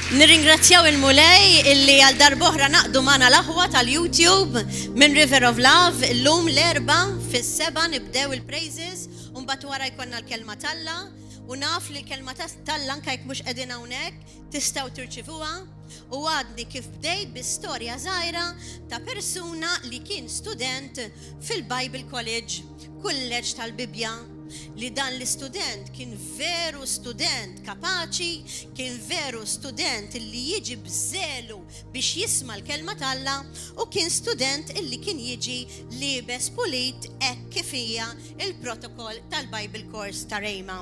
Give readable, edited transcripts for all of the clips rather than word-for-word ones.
Nirringrazzjaw il-mulej illi għal darboħra naqdu mana l-aħwa tal-YouTube minn River of Love l-lum l-erba fis-7 nibdew il-praises un bat wara jkonna l-kelma talla u naf li l-kelma talla anka jek mux qegħdin hawnhekk tistgħu tirċivuha u għadni kif bdejt bi storja żgħira ta' persuna li kien student fil-Bible College, kulleġġ tal-Bibja. Li dan l-istudent kien veru student kapaċi, kien veru student illi jiġi bżelu biex jisma l-kelma talla u kien student illi kien jiġi libes pulit kif hija il-protokoll tal-Bible Course ta' Rejma.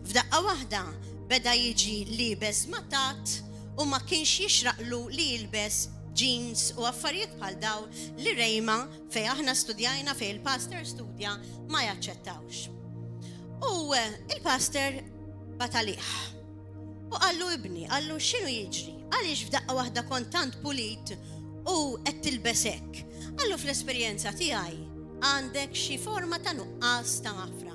F'daqqa waħda beda jiġi libes matat u ma kienx jixraqlu li jilbes jeans u affarijiet bħal daw li Rejma fej aħna studjajna fej il-pastor studja ma jaċċettawx. U il-pastor batalih. U għallu ibni, għallu xinu jiġri? Għalix f'daqqa waħda kontant pulit u qed tilbesek. Għallu fl-esperjenza tiegħi għandek xi forma ta' nuqqas ta' mafra.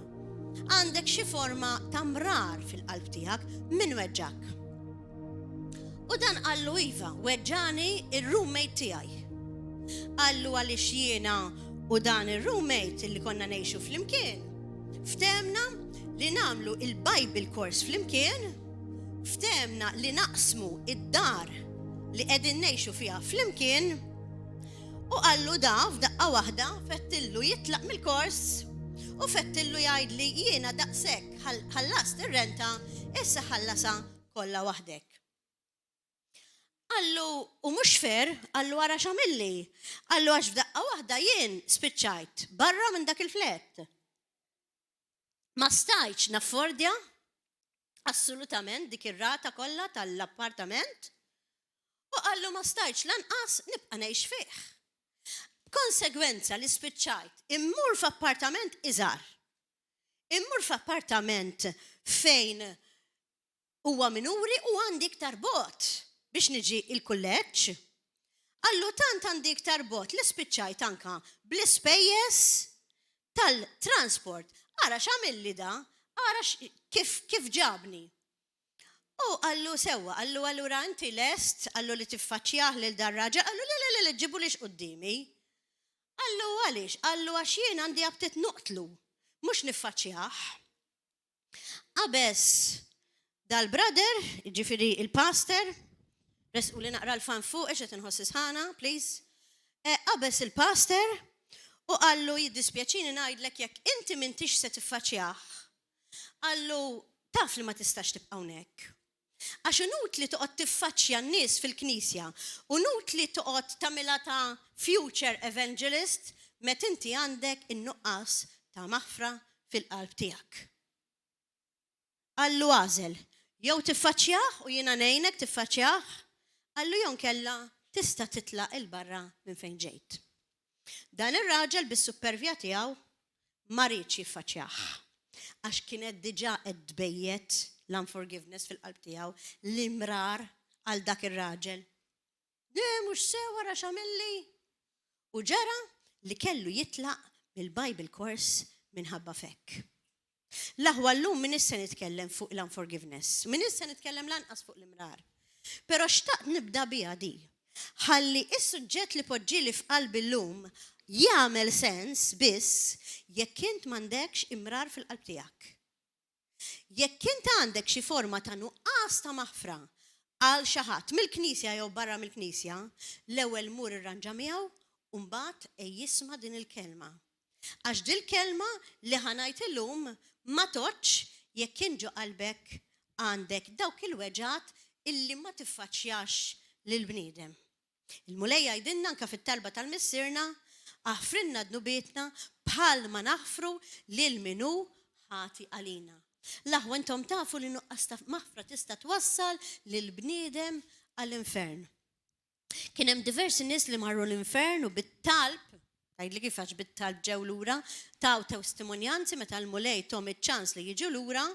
Għandek xi forma ta' mrar fil-qalb tiegħek min weġġak. U dan għallu iva, weġġani il-roommate tiegħi. Għallu għalix jiena u dan il-roommate li konna ngħixu fl-imkien. Ftemna li namlu il-Bible Course fl-imkien, ftemna li naqsmu id-dar li qegħdin ngħixu fiha fl-imkien u għallu da f'daqqa waħda fettillu jitlaq mill-kors u fettillu jgħidli jiena daqshekk ħallast ir-renta issa ħallasa kollha waħdek. Għallu, u mhux fer, għallu wara x'għamilli, għallu għax f'daqqa waħda jien spiċċajt barra minn dak il-flett. Ma stajċ naffordja assolutament dik ir-rata kollha tal-appartament u għallu ma stajċ lanqas nibqa' ngħix fih. Konsegwenza li spiċċajt immur f'appartament iżgħar. Immur f'appartament fejn huwa minuri u għandi iktar bot biex niġi il-kulleġġ. Għallu tant għandi iktar bot li spiċċajt anka bl-ispejjeż tal-transport. Ara x'għamilli da, ara kif ġabni. U għallu sewa, għallu allura inti lest, għallu li tiffaċċjah lil dar-raġel, għallu le ġibu lix qudiemi. Għallu għaliex, għallu għax jien għandi abtit nuqtlu, mhux niffaċċjah. Qabes dal-brother, ġifieri il-pastor, resqu li naqra l-fan fuq qed inħoss isħana, please. Qabes il-pastor u għallu jiddispjaċini ngħidlek jekk inti m'intix se tiffaċċjah. Għallu taf li ma tistax tibqa' hawnhekk. Għax inut li toqgħod tiffaċċja n-nies fil-Knisja u nut li toqgħod tagħmilha ta' future evangelist meta inti għandek in-nuqqas ta' maħfra fil-qalb tiegħek. Għallu għażel, jew tiffaċċjah u jiena ngħinek tiffaċċjah, għallu jew kella tista' titlaq il-barra minn fejn ġejt. Dan ir-raġel bis-supervja tiegħu ma rridx jiffaċċjah għax kienet diġà qed tbejjed l-unforgiveness fil-qalb tiegħu l-imrar għal dak ir-raġel. Mhux sew wara x'għamilli. U ġara li kellu jitlaq mill-Bible Course minħabba fekk. L-aħwa llum min issa nitkellem fuq l-unforgiveness, min issa nitkellem lanqas fuq l-imrar. Però xtaqt nibda biha di. Ħalli is-suġġett li poġġieli f'qalbi llum jagħmel sens biss jekk int m'għandekx imrar fil-qalb tiegħek. Jekk int għandek xi forma ta' nuqqas ta' maħfra għal xi ħadd mill-Knisja jew barra mill-Knisja, l-ewwel mur irranġa miegħu u mbagħad jisma' din il-kelma. Għax din il-kelma li ħanajt illum ma toġġ jekk inġu qalbek għandek dawk il-weġat illi ma tiffaċċjax lill-bniedem. Il-mulej jgħidilna anke fit-talba tal-missierna aħfrinna dnubietna bħal ma naħfru lil minu ħati għalina. L-aħwa intom tafu li nuqqas ta' maħfra tista' twassal lill-bniedem għall-infern. Kien hemm diversi nies li marru l-infern u bit-talb, tgħidli kif għax bit-talb ġew lura, taw testimonjanzi meta l-mulej tom iċ-ċans li jiġu lura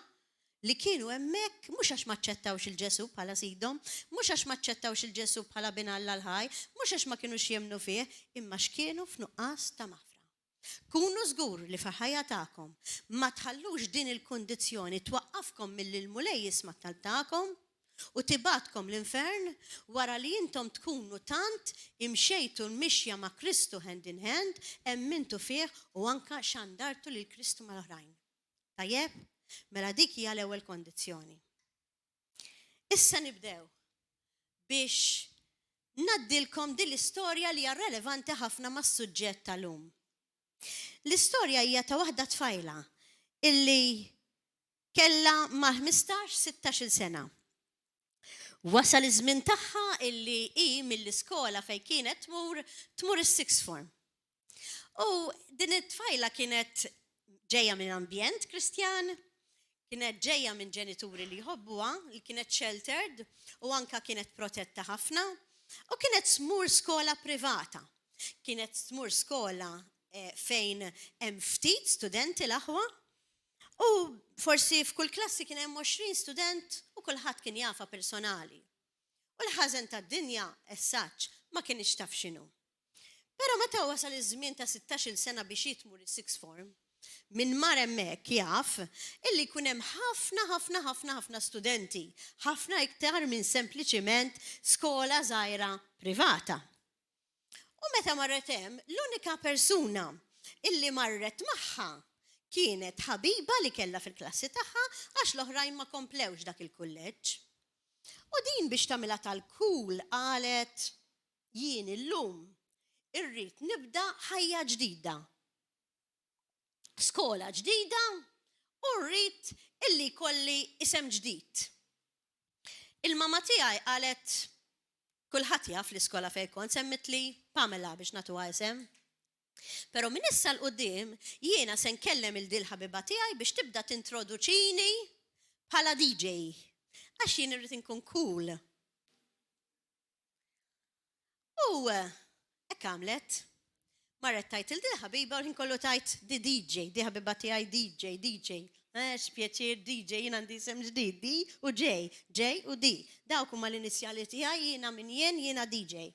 li kienu hemmhekk mhux għax maċċettawx il-Ġesu bħala sidhom, mhux għax maċċettawx il-Ġesu bħala binalla l-ħaj, mhux għax ma kienux jemnu fih, imma x'kienu f'nuqqas ta' maħfra. Kunu żgur li fil-ħajja tagħkom ma tħallux din il-kondizzjoni twaqqafkom milli l-mulej jisma' tal-tagħkom u tibatkom l-infern wara li intom tkunu tant imxejtu l-mixja ma' Kristu hand in hand, emmintu fih u anka xandartu li Kristu mal-oħrajn. Tajjeb? Mela dik hija l-ewwel kondizzjoni. Issa nibdew biex naddilkom din l-istorja li hija relevanti ħafna mas-suġġett tal-lum. L-istorja hija ta' waħda tfajla illi kella ma' 15-16 sena. Wasal iż-żmien tagħha illi hi mill-iskola fejn kienet tmur is-sixth form. U din it-tfajla kienet ġejja minn ambjent Kristjan, kienet ġejja minn ġenituri li jħobbuha, li kienet sheltered u anka kienet protetta ħafna, u kienet tmur skola privata. Kienet tmur skola fejn hemm ftit studenti l-aħwa, u forsi f'kull klassi kien hemm 20 student u kulħadd kien jafa personali. U l-ħażen tad-dinja essaċ ma kienx taf x'inhu. Però meta wasal iż-żmien ta' 16-il sena biex jitmur is-sixth form, min mar hemmhekk jaf illi jkun hemm ħafna studenti, ħafna iktar minn sempliċiment skola żgħira privata. U meta marret hemm, l-unika persuna illi marret magħha kienet ħabiba li kellha fil-klassi tagħha għax l-oħrajn ma komplewx dak il-kulleġġ. U din biex tagħmilha tal-cool qalet jien illum irrid nibda ħajja ġdida. Skola ġdida u rrid illi kolli isem ġdid. Il-mama tiegħi qalet kulħadd jaf l-iskola fejn kont semmitli Pamela biex nagħtuha isem. Pero minn issa l-qoddim jiena se nkellem il-dil ħabiba tiegħi biex tibda tintroduċini bħala DJ. Għax jien irrid inkun cool. U hekk għamlet. Marret tajt il-dil ħabiba u kollu tajt di DJ, di ħabiba tiegħi DJ. X'pjaċir DJ, jien għandi isem ġdid, D u J, J u D. Dawk huma l-inizjali tiegħi jiena minn jiena DJ.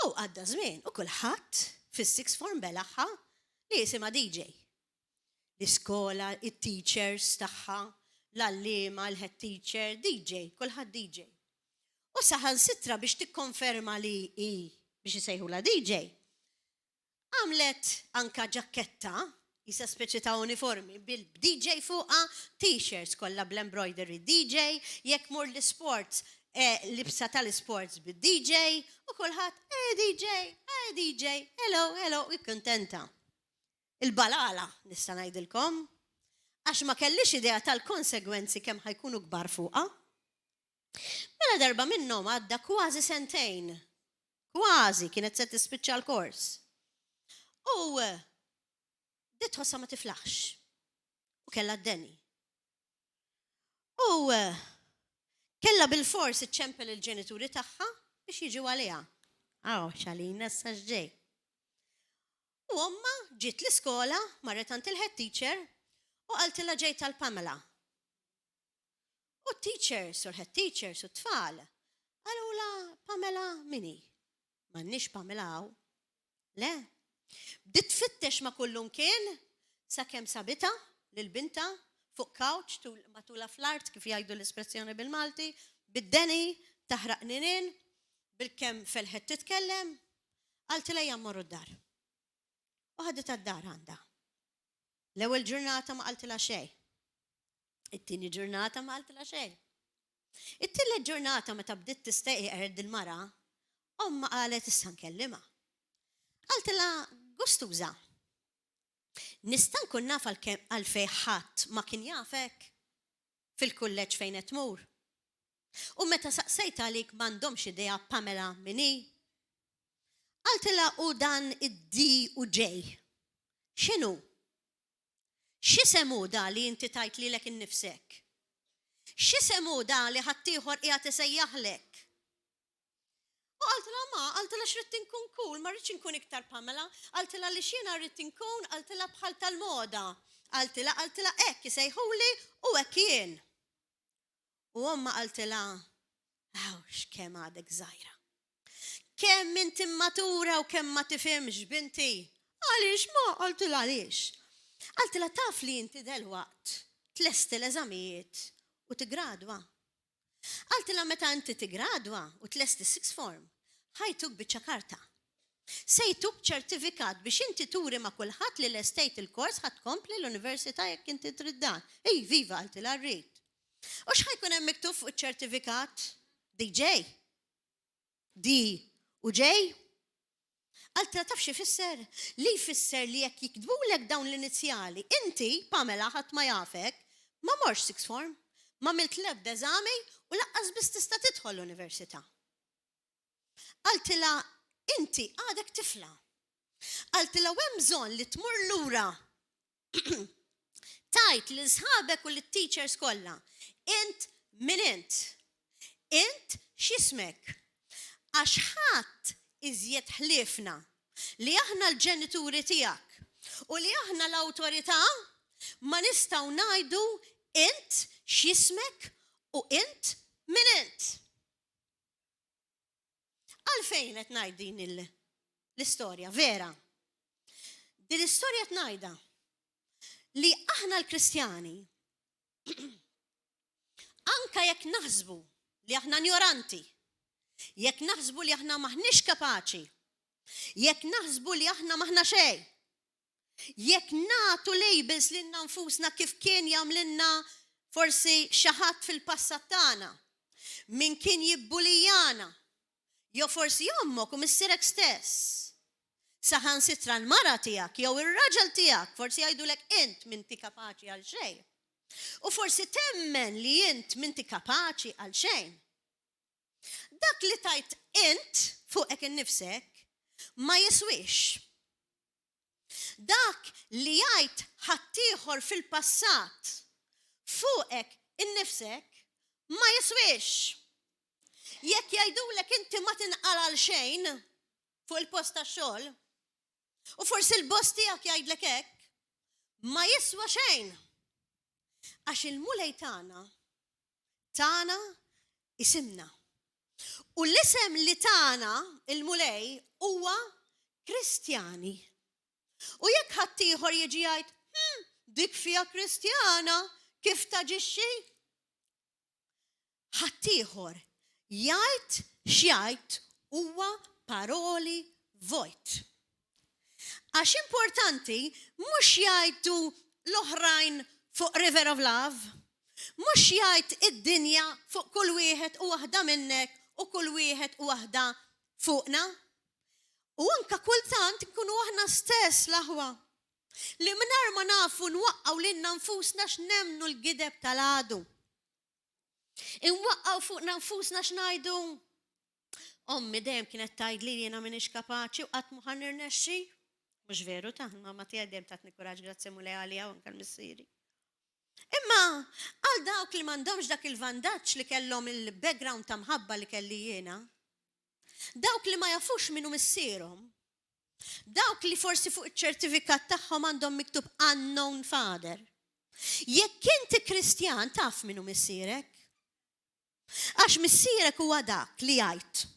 U għadda żmien u kulħadd fis-sixth form belaħħa li jisimha DJ. L-iskola, it-teachers tagħha, l-allima, l-head teacher, DJ, kulħadd DJ. U saħansitra biex tikkonferma li biex isejħula DJ. Għamlet anka ġakketta, jisa speċi ta' uniformi, bil-DJ fuqa, t-shirts kollha bl-embroidery DJ, jekk mur l-sports, libsa tal-sports bil-DJ, u kulħadd, DJ, hello, kontenta. Il-balala, nista' ngħidilkom, għax ma kellix idea tal-konsegwenzi kemm ħajkunu kbar fuqa. Mela darba minnhom għadda kważi sentejn. Kważi kienet se tispiċċa l-kors. U dit tħossa ma tiflaħx. U kellha d-deni. U kella bil-fors iċċempel il-ġenituri tagħha biex jiġu għaliha. Xalina s-saġġej. U omma ġiet l-iskola, marret għand il-head teacher, u qaltilha ġejt tal-Pamela. U teachers u l-head teachers u t-tfal għalula Pamela mini. M'għandniex Pamela hawn. Le. Bdiet tfittex ma' kullum kien sakemm sabita lil-binta fuq couch matula fl-art kif jgħidu l-espressjoni bil-Malti, bid-deni taħraq ninin, bil-kemm fel-ħed titkellem, qaltilha jammorru d-dar. U ħadet għad-dar għandha. L-ewwel ġurnata ma qaltilha xejn. It-tieni ġurnata ma qaltilha xejn. It-tielet ġurnata meta bdiet tistejqi qerd il-mara, omma qalet issa nkellimha. Qaltilha gustuża. Nista' nkun naf għalfejn ħadd ma kien jafek fil-kulleġġ fejn qed tmur. U meta saqsejt għalik m'għandhomx idea Pamela mini. Qaltilha u dan id-D u J. X'inhu? X'isemu da li inti tajt lilek innifsek? X'isemu da li ħaddieħor qiegħed isejjaħlek? U qaltilha x'rid inkun cool, ma rridx inkun iktar Pamela, qaltilha li x'jiena rrid inkun, qaltilha bħal tal-moda. Qaltilha hekk isejħuli u hekk jien. U omma qaltilha, x'kemm għadek żgħira. Kemm inti immatura u kemm ma tifhimx binti. Għaliex ma qaltilha għaliex. Qaltilha taf li inti delwaqt tlesti l-eżamijiet u tigradwa. Għaltila meta inti tigradwa u tlesti sixth form, ħajtuk biċċa karta. Sejtuk ċertifikat biex inti turi ma' kulħadd li l-estate il-kors ħadd kompli l-università jekk inti triddan. Ej, viva għaltila rrid. U x'ħajkun hemm miktub fuq iċ-ċertifikat? DJ. D u J. Għaltila taf xi fisser? Li jfisser li jekk jikdbulek dawn l-inizjali, inti, Pamela, ħadd ma jafek, ma morx sixth form, ma milt l-ebda eżami u laqqas biss tista' tidħol l-università. Għaltila inti għadek tifla. Għaltila hemm bżonn li tmur lura tajt li sħabek u l-teachers kollha. Int min int? Int x'ismek? Għax ħadd iżjed ħliefna li aħna l-ġenituri tiegħek u li aħna l-awtorità ma nistgħu ngħidu int x'ismek u int min int. Għalfejn qed ngħid din l-istorja vera. Din l-istorja qed ngħidha li aħna l-Kristjani anka jekk naħsbu li aħna ignoranti, jekk naħsbu li aħna maħniex kapaċi, jekk naħsbu li aħna maħna xejn, jekk nagħtu labels lilna nfusna kif kien jagħmlilna forsi xi ħadd fil-passat tagħna, min kien jibbulijana, jew forsi jommok u missierek stess. Saħan sitra l-mara tiegħek jew ir-raġel tiegħek forsi jgħidulek int m'inti kapaċi għal xejn. U forsi temmen li int m'inti kapaċi għal xejn. Dak li tajt int fuqek innifsek ma jiswix. Dak li jgħid ħaddieħor fil-passat fuqek innifsek ma jiswix. Jekk jgħidulek inti ma tinqal għal xejn fuq il-post tax-xogħol, u forsi l-boss tiegħek jgħidlek hekk, ma jiswa xejn. Għax il-mulej tagħna isimna. U l-isem li tagħna il-mulej huwa Kristjani. U jekk ħadd ieħor jiġi jgħid, dik fiha Kristjana, kif taġixxi? Ħadd ieħor jgħid x'jgħid huwa paroli vojt. Għax importanti mhux jgħidu l-oħrajn fuq River of Love, mhux jgħid id-dinja fuq kull wieħed u waħda minnek u kull wieħed u waħda fuqna. U anke kultant nkunu aħna stess l-aħwa li mingħajr ma nafu nwaqqgħu lilna nfusna x'nemmnu l-gideb tal-għadu. Inwaqqgħu fuqna nfusna x'ngħidu. Ommi dejjem kienet tgħidli li jiena m'iniex kapaċi u qatt ma ħannirnexxi. Mhux veru ta' mamma tiegħi dejjem tatni kuraġġ grazzi mulej għaliha u anke l-missieri. Imma għal dawk li m'għandhomx dak il-vantaġġ li kellhom il-background ta' mħabba li kelli jiena, dawk li ma jafux minnu missierhom, dawk li forsi fuq iċ-ċertifikat tagħhom għandhom miktub unknown father. Jekk inti Kristjan taf minnu missierek, għax missierek huwa dak li jgħid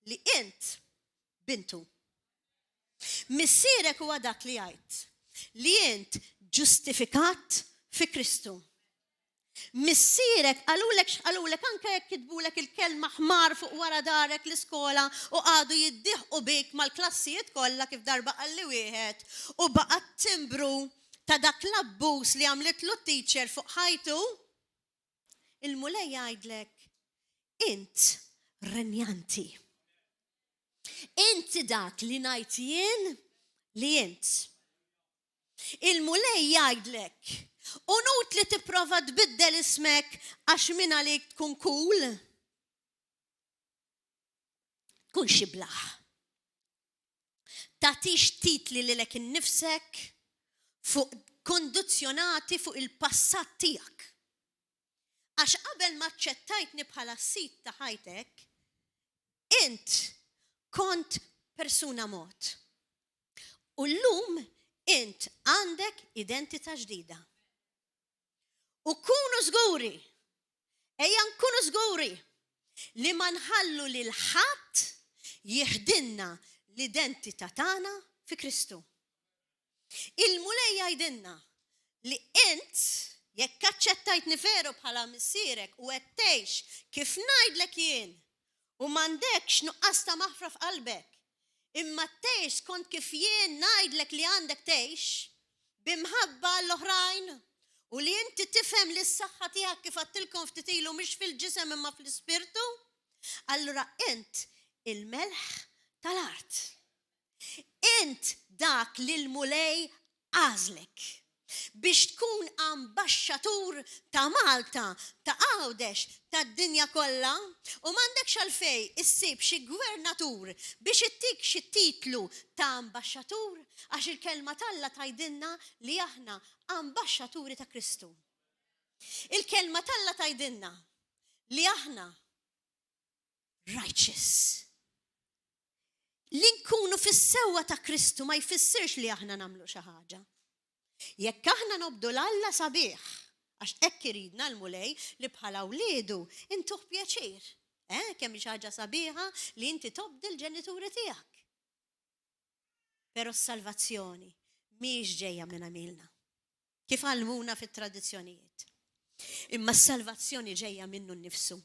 li int bintu. Missierek huwa dak li jgħid li int ġustifikat fi Kristu. Missierek għalulek anke jekk kitbulek il-kelma ħmar fuq wara darek l-iskola u għadu jiddieħqu bik mal-klassijiet kollha kif darba qalli wieħed u baqa' timbru ta' dak l-abbuż li għamlitlu t-teacher fuq ħajtu, il-mulej jgħidlek int renjanti. Inti dak li ngħid jien li int. Il-mulej jgħidlek u nut li tipprova tbiddel ismek għax min għalik tkun cool. Tkun xi blaħ. Tagħtix titli lilek innifsek fuq kondizzjonati fuq il-passat tiegħek. Għax qabel ma ċċettajtni bħala sit ta' ħajtek, int kont persuna mod. U llum int għandek identità ġdida. U kunu żguri, ejja nkunu żguri li ma nħallu lil ħadd jieħdilna l-identità tagħna fi Kristu. Il-mulej jgħidilna li int jekk aċċettajtni veru bħala missierek u qed tgħix kif ngħidlek jien u m'għandekx nuqqas ta' maħfra f'qalbek, imma tgħix kont kif jien ngħidlek li għandek tgħix bimħabba l-oħrajn u li inti tifhem li s-saħħa tiegħek kif għattilkom ftit ilu mhix fil-ġisem imma fl-ispirtu, allura int il-melħ tal-art. Int dak li l-mulej għażlek biex tkun ambaxxatur ta' Malta, ta' Għawdex, ta' dinja kollha u m'għandekx għalfej issib xi gvernatur biex ittik xi titlu ta' ambaxxatur għax il-kelma talla tgħidilna li aħna ambaxxaturi ta' Kristu. Il-kelma talla tgħidilna li aħna righteous. Li nkunu fis-sewwa ta' Kristu ma jfissirx li aħna nagħmlu xi ħaġa. Jekk aħna nobdu l-Alla sabiħ, għax hekk iridna l-mulej li bħala wliedu intuh pjaċir. Kemm xi ħaġa sabiħa li inti tobdi l-ġenituri tiegħek. Però s-salvazzjoni mhix ġejja minn għamilna. Kif għallmuna fit-tradizzjonijiet. Imma s-salvazzjoni ġejja minnu nnifsu.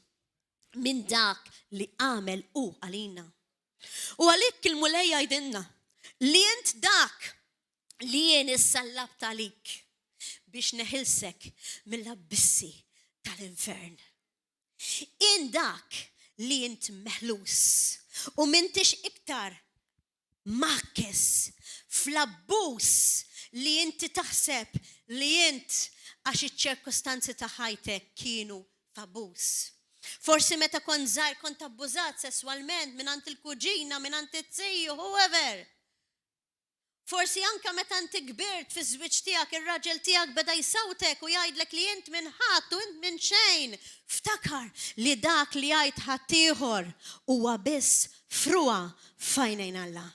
Minn dak li għamel hu għalina. U għalik il-mulej jgħidilna li int dak li jien is-sallab talik biex neħilsek mill-abbissi tal-infern. In dak li int meħlus u m'intix iktar makkes fl-abbuż li inti taħseb li int għax iċ-ċirkostanzi ta' ħajtek kienu f'abbuż. Forsi meta kont żgħir kont abbużat sesswalment mingħand il-kuġina, mingħand it-tejju, whoever. Forsi anka meta inti kbirt fi żwieġ tiegħek ir-raġel tiegħek beda jsawtek u jgħidlek li int minn ħadd u int minn xejn. Ftakar li dak li jgħid ħadd ieħor huwa biss fruwa f'għajnejn Alla.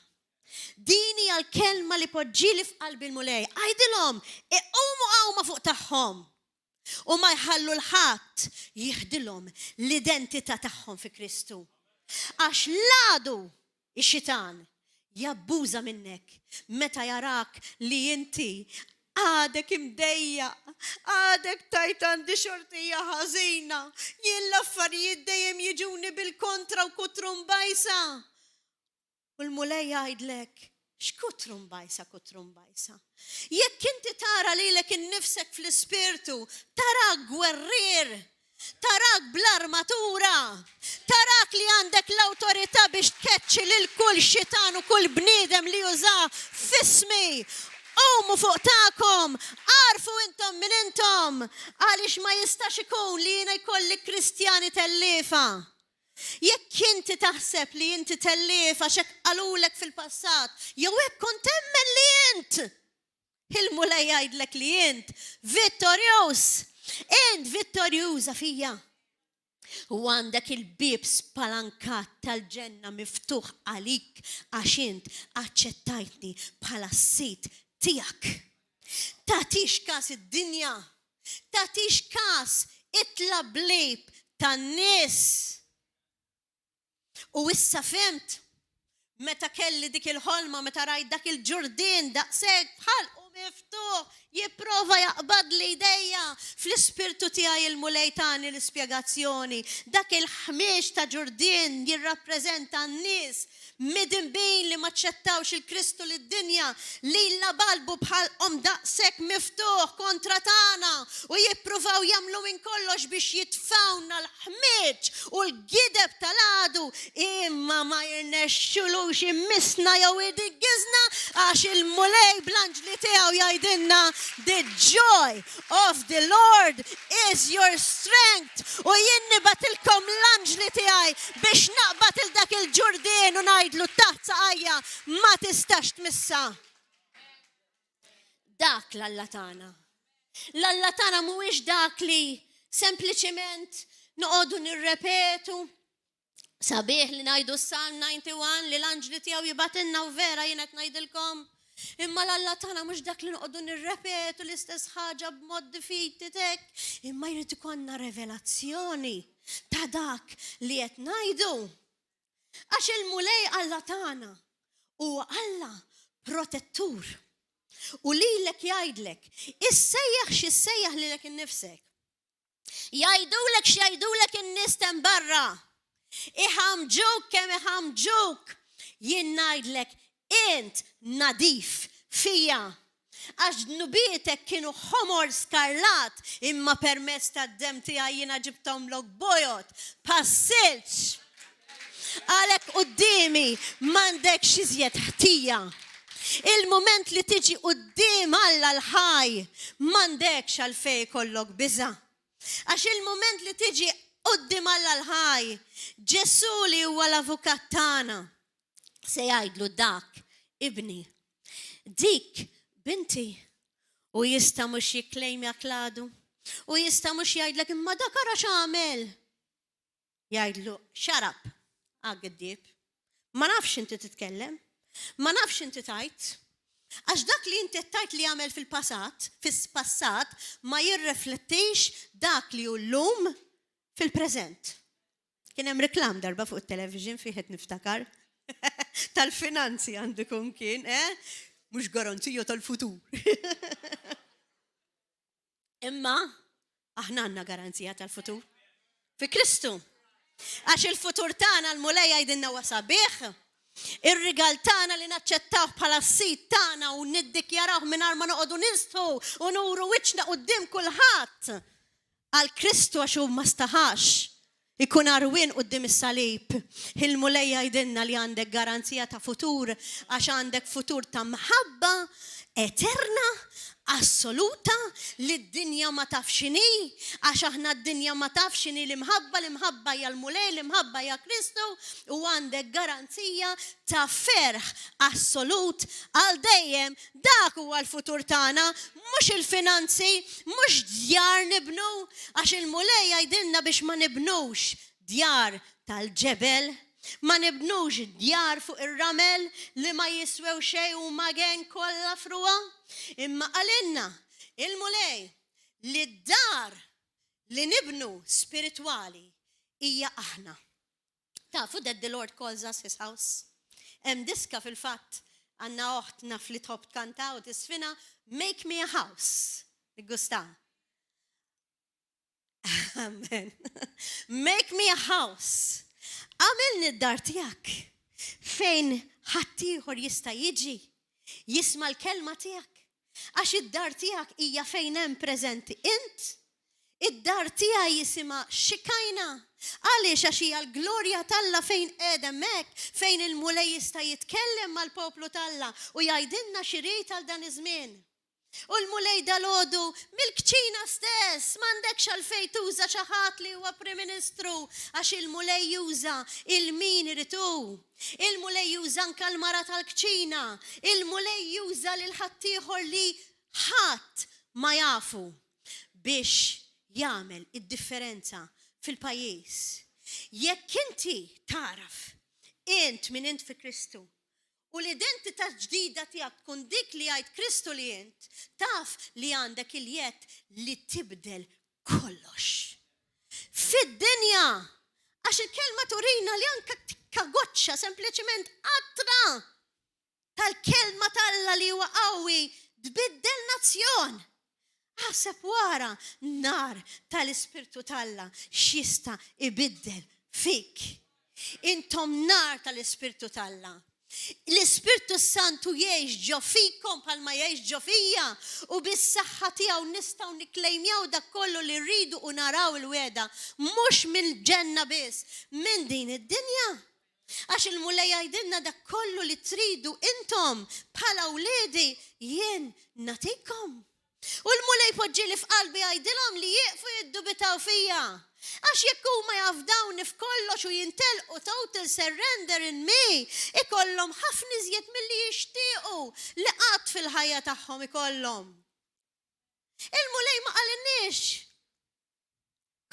Din hija l-kelma li poġġieli f'qalbi l-mulej. Għajdilhom iqumu qawma fuq tagħhom u ma jħallu l-ħadd jieħdilhom l-identità tagħhom fi Kristu. Għax l-għadu ix-xitan jabbuża minnek meta jarak li inti għadek imdejja, għadek tajt għandi xortija ħażina, jien l-affarijiet dejjem jiġuni bil-kontra u kutrum bajsa. U l-mulej jgħidlek, x'kutrum bajsa. Jekk inti tara lilek innifsek fl-ispirtu, tara gwerrier, tarak bl-armatura, tarak li għandek l-autorità biex tkeċċi lil kull xitan u kull bniedem li juża fismi. Qumu fuq tagħkom, għarfu intom min intom, għaliex ma jistax ikun li jiena jkolli Kristjani telliefa. Jekk inti taħseb li inti telliefa x'hekk qalulek fil-passat, jew hekk kont temmen li int. Il-mulej jgħidlek li int vittorjus. Int vittorjuża fija. U għandek il-bib spalankat tal-ġenna miftuħ għalik għax int aċċettajtni bħala s-sit tiegħek. Tatix kas id-dinja, tatix kas it-lablib tan-nies. U issa fimt meta kelli dik il-ħolma, meta rajt dak il-ġurdin daqshekk bħal miftuħ, jipprova jaqbad li idejja fl-ispirtu tiegħi il-mulej tani l-ispjegazzjoni. Dak il-ħmiex ta' ġurdin jirrappreżenta n-nies midinbin li ma ċċettawx il-Kristu lid-dinja li l-balbu bħalhom daqshekk miftuħ kontra tagħna u jippruvaw jagħmlu minn kollox biex jitfawna l-ħmieġ u l-gideb tal-għadu imma ma jirnexxulux immisna jew idiggizna għax il-mulej bl-anġli tiegħu jgħidilna the joy of the Lord is your strength u jien nibatilkom l-anġli tiegħi biex naqbad il dak il-ġurdien u ngħidlu taħt saqajja ma tistax tmissa. Dak l-Alla tagħna. L-Alla tagħna mhuwiex dak li sempliċement noqogħdu nirrepetu sabiħ li ngħidu s-Psalm 91 li l-anġli tiegħu jibatilna u vera jien qed ngħidilkom. Imma l-Alla tagħna mhux dak li noqogħdu nirrepetu l-istess ħaġa b'mod diffitek, imma jrid ikollna revelazzjoni ta' dak li qed ngħidu. Għax il-mulej Alla tagħna huwa Alla protettur. U lilek jgħidlek, issejjaħ x'issejjaħ lilek innifsek. Jgħidulek x'jgħidulek in-nies hemm barra. Iħamġuk kemm iħamġuk. Jien ngħidlek int nadif fija. Għax nubietek kienu ħomor skarlat imma permezz tad-dem tiegħi jiena ġibthom lok bojot. Passilx. Għalek qudiemi m'għandekx iżjed ħtija. Il-moment li tiġi qudiem Alla l-ħaj m'għandekx għalfejn kollok biża'. Għax il-moment li tiġi qudiem Alla l-ħaj, Ġesu li huwa l-avukat tagħna se jgħidlu dak ibni, dik binti, u jista' mhux jikklejmja kladu, u jista' mhux jgħidlek imma dak ara x'għamel. Jgħidlu xarab, għaddib, ma nafx inti titkellem, ma nafx inti tajt, għax dak li inti tajt li għamel fil-passat ma jirreflettix dak li hu llum fil-preżent. Kien hemm reklam darba fuq it-television fih qed niftakar tal-finanzi għandukum kien, mhux garanzija tal-futur. Imma aħna għandna garanzija tal-futur fi Kristu. Għax il-futur tagħna l-mulej jgħidilna huwa sabiħ. Ir-rigal tagħna li naċċettaw bħala s-sit tagħna u niddikjarawh mingħajr ma noqogħdu nistħu u nuru wiċċna quddiem kulħadd għal Kristu għax hu ma staħax ikun arwin quddiem is-salib. Il-mulej jgħidilna li għandek garanzija ta' futur għax għandek futur ta' mħabba eterna assoluta li d-dinja ma tafxini, għax aħna d-dinja ma tafxini l-imħabba hija l-mulej, l-imħabba hija Kristu u għandek garanzija ta' ferħ assolut għal dejjem. Dak huwa l-futur tagħna, mhux il-finanzi, mhux djar nibnu, għax il-mulej jgħidilna biex ma nibnux djar tal-ġebel, ma nibnux djar fuq ir-ramel li ma jiswew xejn u magen kollha fruha. Imma għalinna il-mulej li d-dar li nibnu spirituali hija aħna. Tafu that the Lord calls us his house. Hemm diska fil-fatt għandna oħt naf li tħobb tkanta u tisfina Make me a house. Gusta. Amen. Make me a house. Għamilni d-dar tiegħek fejn ħaddieħor jista' jiġi jisma' l-kelma tiegħek. Għax id-dar tiegħek hija fejn hemm preżenti int, id-dar tiegħi jisimha xikajna. Għaliex għax hija l-glorja talla fejn qiegħda hemmhekk, fejn il-mulej jista' jitkellem mal-poplu talla u jgħidilna xi rid għal dan iż-żmien. U l-mulej dalodu mill-kċina stess, m'għandekx għalfejn tuża xi ħadd li huwa Prim Ministru għax il-mulej juża il-min irid hu. Il-mulej juża anke l-mara tal-kċina, il-mulej juża lil ħaddieħor li ħadd ma jafu biex jagħmel id-differenza fil-pajjiż. Jekk inti taraf int min int fi Kristu u l-identità ġdida tiegħek tkun dik li jgħid Kristu li int, taf li għandek il-jett li tibdel kollox. Fid-dinja, għax il-kelma turina li anke kagoċċa sempliċement qatra tal-kelma talla li huwa qawwi tbiddel nazzjon. Ħaseb wara nar tal-Ispirtu talla x'jista' ibiddel fik. Intom nar tal-Ispirtu talla. L-Ispirtu Santu jgħix ġo fikom bħalma jgħix ġo fija u bis-saħħa tiegħu nistgħu nikklejmjaw dak kollu li rridu u naraw il-weda mhux mill-ġenna biss, minn din id-dinja. Għax il-mulej jgħidilna dak kollu li tridu intom bħala wliedi jien nagħtikom. U l-mulej poġġieli f'qalbi jgħidilhom li jieqfu jiddubitaw fija. Għax jekk huma jafdawni f'kollox u jintelqu total surrender in me, ikollhom ħafna iżjed milli jixtiequ li qatt fil-ħajja tagħhom ikollhom. Il-mulej ma qalinniex.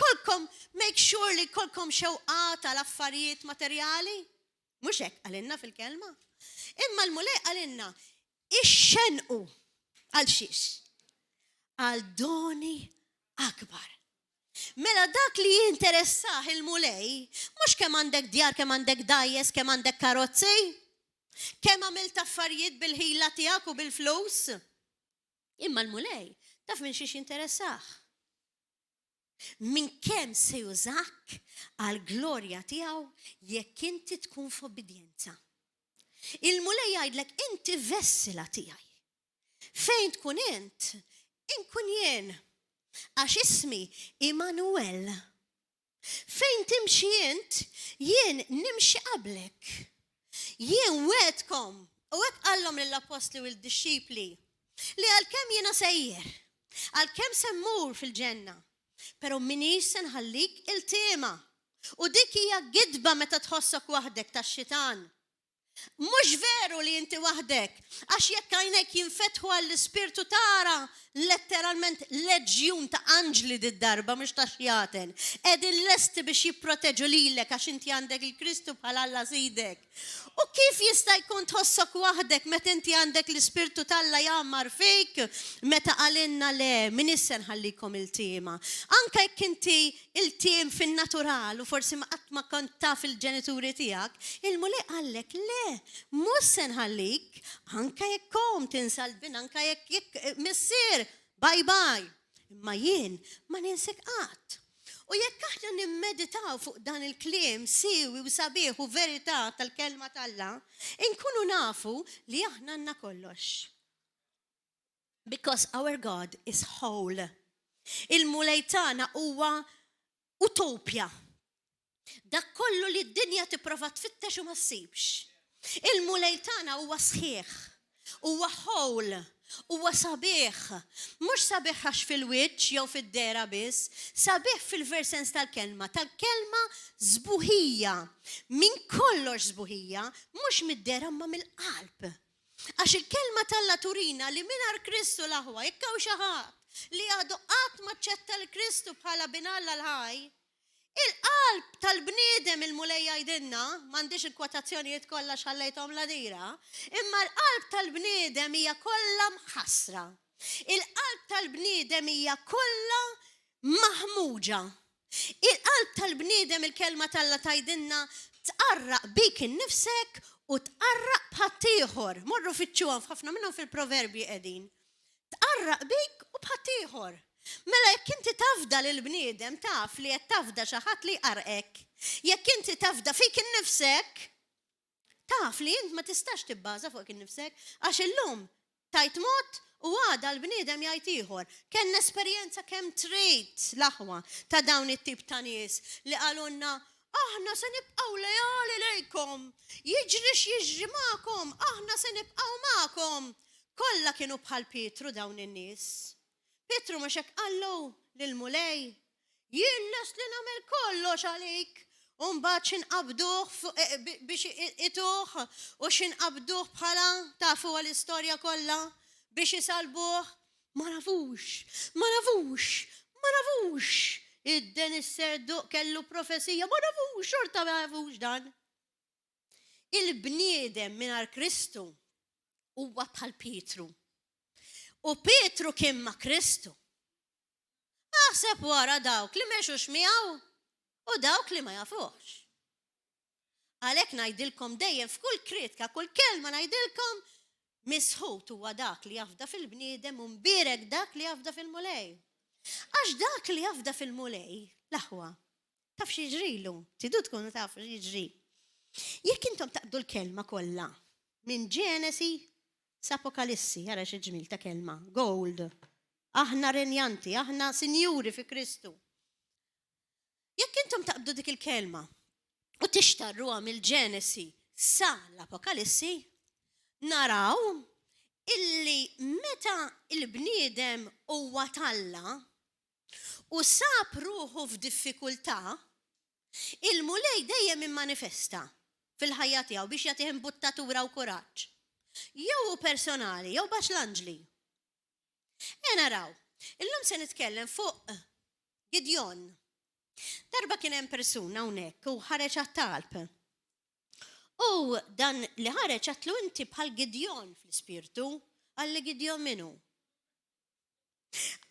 Kolkom make sure li kolkom xewqat tal affarijiet materjali. Mhux hekk qalinna fil-kelma. Imma l-mulej qalinna ixxenqu għal xiex? Għal doni akbar. Mela dak li jinteressaħ il-mulej, mhux kemm għandek djar, kemm għandek dajjes, kemm għandek karozzi, kemm għamilt affarijiet bil-ħila tiegħek u bil-flus. Imma l-mulej, taf minn xiex interessaħ. Min kemm se jużak għal glorja tiegħu jekk inti tkun f'obbedjenza. Il-mulej jgħidlek inti vessila tiegħi. Fejn tkun int, inkun jien. Għax ismi Immanuel. Fejn timxi int, jien nimxi qablek. Jien wedkom, u hekk qallhom lill-apostli u l-disċipli li għalkemm jiena sejjer, għalkemm semmur fil-ġenna, pero minix se nħallik il-tema. U dik hija gidba meta tħossok waħdek tax-xitan. Mhux veru li inti waħdek, għax jekk għajnek jinfetħu għall-ispirtu tara letteralment leġjun ta' anġli d-darba, mhux ta' xjaten. Edin lesti biex jipproteġu lilek għax inti għandek il-Kristu bħal Alla sidek. U kif jista' jkun tħossok waħdek meta inti għandek l-ispirtu talla jammar fik, meta għalinna le, min issa nħallikom il-tema. Anka jekk inti il-tim fin-natural u forsi ma qatt ma kont taf il-ġenituri tiegħek, il-mulej qallek le, mhux se nħallik, anka jekk kom tinsal-bin, anka jekk missier, bye bye. Imma jien ma ninsek qatt. U jekk aħna nimmeditaw fuq dan il-kliem siwi u sabiħ u verità tal-kelma talla, inkunu nafu li aħna għandna kollox. Because our God is whole. Il-mulej tagħna huwa utopja. Dak kollu li d-dinja tipprova tfittex u ma ssibx. Il-mulej tagħna huwa sħiħ, huwa whole. Huwa sabiħ, mhux sabiħ għax fil-wiċċ jew fid-dera biss, sabiħ fil-versens tal-kelma żbuħija, minn kollox żbuħija, mhux mid-dera ma mill-qalb. Għax il-kelma talla turina li mingħajr Kristu l-aħwa, jekk hawn xi ħadd li għadu qatt ma ċċetta l-Kristu bħala binalla l-ħaj, il-qalb tal-bniedem il-mulej jgħidilna, m'għandix il-kwotazzjonijiet kollha xallejthom la dira, imma l-qalb tal-bniedem hija kollha mħassra. Il-qalb tal-bniedem hija kollha maħmuġa. Il-qalb tal-bniedem il-kelma talla tgħidilna tqarraq bik innifsek u tqarraq bħaddieħor. Morru fiċċuhom f'ħafna minnhom fil-proverbi qegħdin. Tqarraq bik u bħaddieħor. Mela jekk inti tafda lill-bniedem taf li qed tafda xi ħadd li qarqek. Jekk inti tafda fik innifsek, taf li int ma tistax tibbaża fuq innifsek għax illum tajt mod u għada l-bniedem jgħid ieħor. Kellna esperjenza kemm trid l-aħwa ta' dawn it-tip ta' nies li qalulna aħna se nibqgħu lejali lejkom, jiġri x'jiġri magħkom, aħna se nibqgħu magħkom. Kollha kienu bħal Pietru dawn in-nies. Pietru mhux hekk qallu lill-mulej, jien lest li nagħmel kollox għalik, u mbagħad x'inqabduh biex ituh u x'inqabduh bħala tafu għall-istorja kollha biex isalbuh. Ma nafux. Id-den is-serduq kellu profesija, ma nafux, xorta ma nafux dan. Il-bniedem mingħajr Kristu huwa bħal Pietru. U Pietru kien ma' Kristu. Aħseb wara dawk li mexux miegħu u dawk li ma jafux. Għalhekk ngħidilkom dejjem f'kull kritika, kull kelma ngħidilkom misħut huwa dak li jafda fil-bniedem u mbierek dak li jafda fil-mulej. Għax dak li jafda fil-mulej, l-aħwa, taf x'jiġrilu, tidu tkunu tafu x'jiġri. Jekk intom taqdu l-kelma kollha minn Ġenesi s'Apokalissi, jara xi ġmil ta' kelma, gold. Aħna renjanti, aħna sinjuri fi Kristu. Jekk intom taqbdu dik il-kelma u tixtarruha mill-Ġenesi sa l-Apokalissi, naraw illi meta il-bniedem huwa talla u sab ruħu f'diffikultà, il-mulej dejjem immanifesta fil-ħajja tiegħu biex jagħtih imbuttatura u kuraġġ. Jew personali, jew bax l-anġli. Naraw, illum se nitkellem fuq Gideon. Darba kien hemm persuna hawnhekk u ħareġ għat-talb. U dan li ħareġ għatlu inti bħal Gideon fl-ispirtu, għalli Gideon minnu.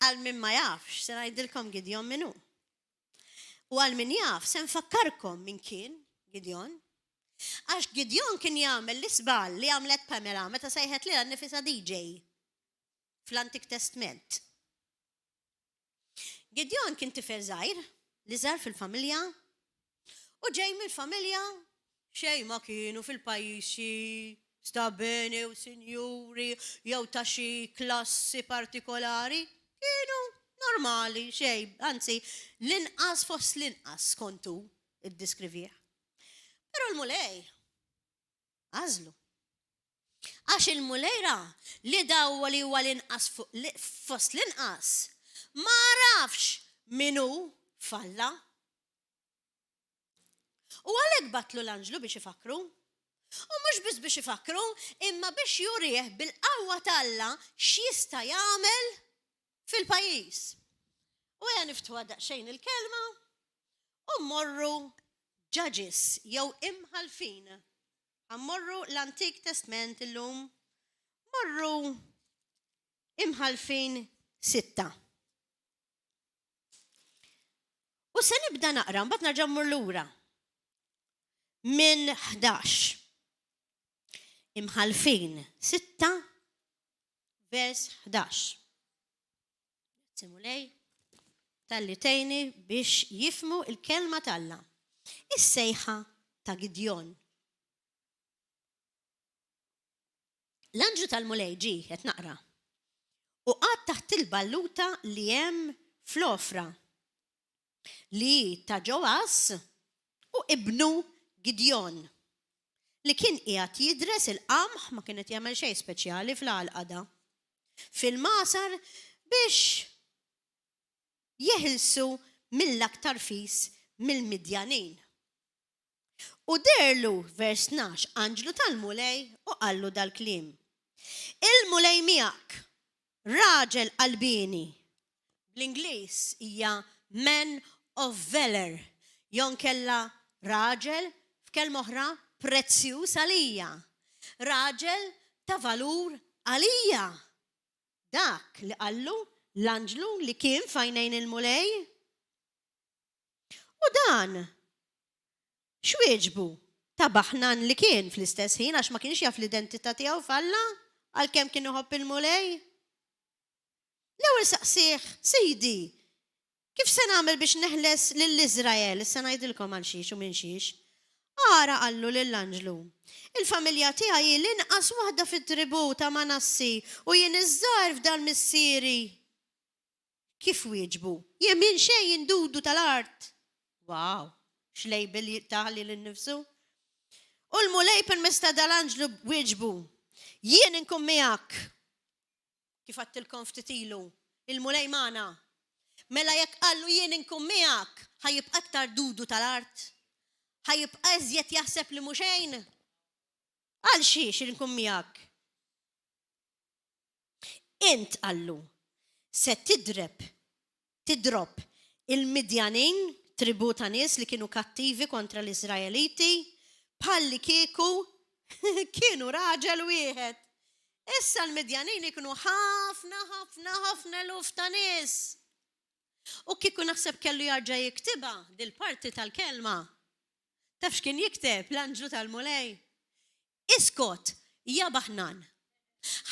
Għal min ma jafx, se ngħidilkom Gideon minnu. U għal min jaf, se nfakkarkom min kien Gideon. Għax Gideon kien jagħmel l-isbal li għamlet Pamela meta sejħet li għannifisa DJ. fl-Antik Testament. Gideon kien tifel żgħir li żar fil-familja u ġej mill-familja xejn ma kienu fil-pajjiżi stabbeni u sinjuri jew ta' xi klassi partikolari. Kienu normali, xejn, anzi l-inqas fost l-inqas kontu iddiskrivih. Però l-mulej għażlu. Għax il-mulejra li dawwa li huwa l-inqas fost l-inqas ma rafx minu falla. U għalhekk batlu l-anġlu biex ifakru. U mhux biss biex ifakru, imma biex jurih bil-qawwa talla x'jista' jagħmel fil-pajjiż. U hija niftwa daqsxejn il-kelma u mmorru Judges jew imħalfin. Ammorru l-Antik Testament illum morru imħalfin 6. U se nibda naqra, mbagħad nerġa' mmur lura. Minn 11. Imħalfin 6 vers 11. Simulej tal-li tejni biex jifmu il-kelma talla. Is-sejħa ta' Gideon. L-anġlu tal-mulej ġi qed naqra. U qgħad taħt il-balluta li hemm fl-ofra li ta' Ġoas u ibnu Gideon li kien qiegħed jidres il-qamħ ma kienet jagħmel xejn speċjali fl-għalqada fil-masar biex jeħilsu mill-aktar fis mill-Midjanin. U derlu vers 12 anġlu tal-mulej u qallu dal-kliem. Il-mulej miegħek raġel qalbini. Bl-Ingliż hija man of valor. Jon kella raġel f'kelma oħra prezzjuż għalija. Raġel ta' valur għalija. Dak li qallu l-anġlu li kien fajnejn il-mulej. U dan, x'wieġbu ta' Baħnan li kien fl-istess ħin għax ma kienx jaf l-identità tiegħu falla għalkemm kien iħobb il-mulej. L-ewwel saqsih, Sidi, kif se nagħmel biex neħles lill-Iżrael? Issa ngħidilkom għal xiex u minn xiex. Ara qallu lill-anġlu. Il-familja tiegħi l-inqas waħda fit-tribu ta' Manassi u jien iż-żgħar f'dan missieri. Kif wieġbu? Jien minn xejn jindudu tal-art. Wow, x'lejbel taħli lin-nifsu. U l-mulej permezz ta' dal-anġlu wieġbu. Jien inkun miegħek. Kif għattilkom ftit ilu, il-mulej magħna. Mela jekk qallu jien inkun miegħek, ħajibqa' aktar dudu tal-art. Ħajibqa' eżjed jaħseb li mhux xejn. Għal xiex inkun miegħek. Int qallu se tidrob il-Midjanin, tribu ta' nies li kienu kattivi kontra l-Iżraeliti, bħalli kieku kienu raġel wieħed. Issa l-Midjanin kienu ħafna luf ta' nies. U kieku naħseb kellu jarġa' jiktiba dil-parti tal-kelma. Taf x'kien jikteb l-anġlu tal-mulej? Iskot, ja Baħnan.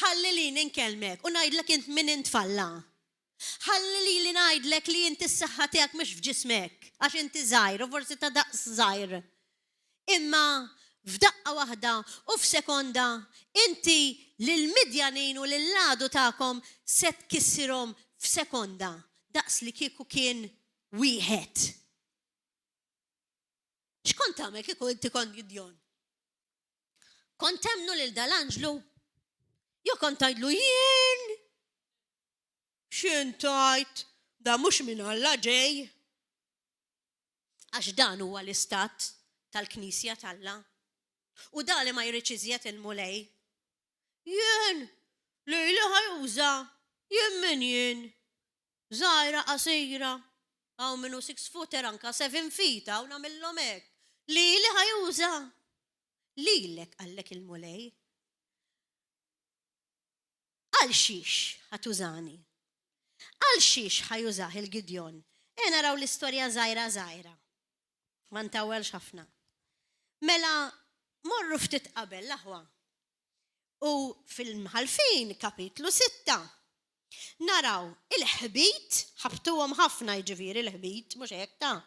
Ħalli li ninkelmek u ngħidlek int min int falla. Ħalli li ngħidlek li inti s-saħħa tiegħek mhux f'ġismek għax inti żgħir u forsi ta' daqs żgħir. Imma f'daqqa waħda u f'sekonda inti lill-Midjanin u lill-għadu tagħkom se tkissirhom f'sekonda daqs li kieku kien wieħed. X'kont tagħmel kieku inti kont Gideon? Kont temnu lil dal-anġlu? Jo kont tgħidlu jien? X'intajt? Da mhux minn Alla ġej. Għax dan huwa l-istat tal-Knisja tal-Alla. U da li ma jridx iżjed il-mulej. Jien, lejli ħajuża, jien min jien. Żgħira qasira, hawn minnu 6 footer anka 7 feet hawn nagħmilhom hekk. Lili ħajuża. Lilek għallek il-mulej. Għal xiex ħatużani. Għal xiex ħajużah il-Gideon. Naraw l-istorja żgħira. Ma ntawwelx ħafna. Mela morru ftit qabel l-aħwa. U fil-mħalfin kapitlu 6 Naraw, il-ħbit, ħabtuhom ħafna jiġifieri il-ħbit, mhux hekk ta'.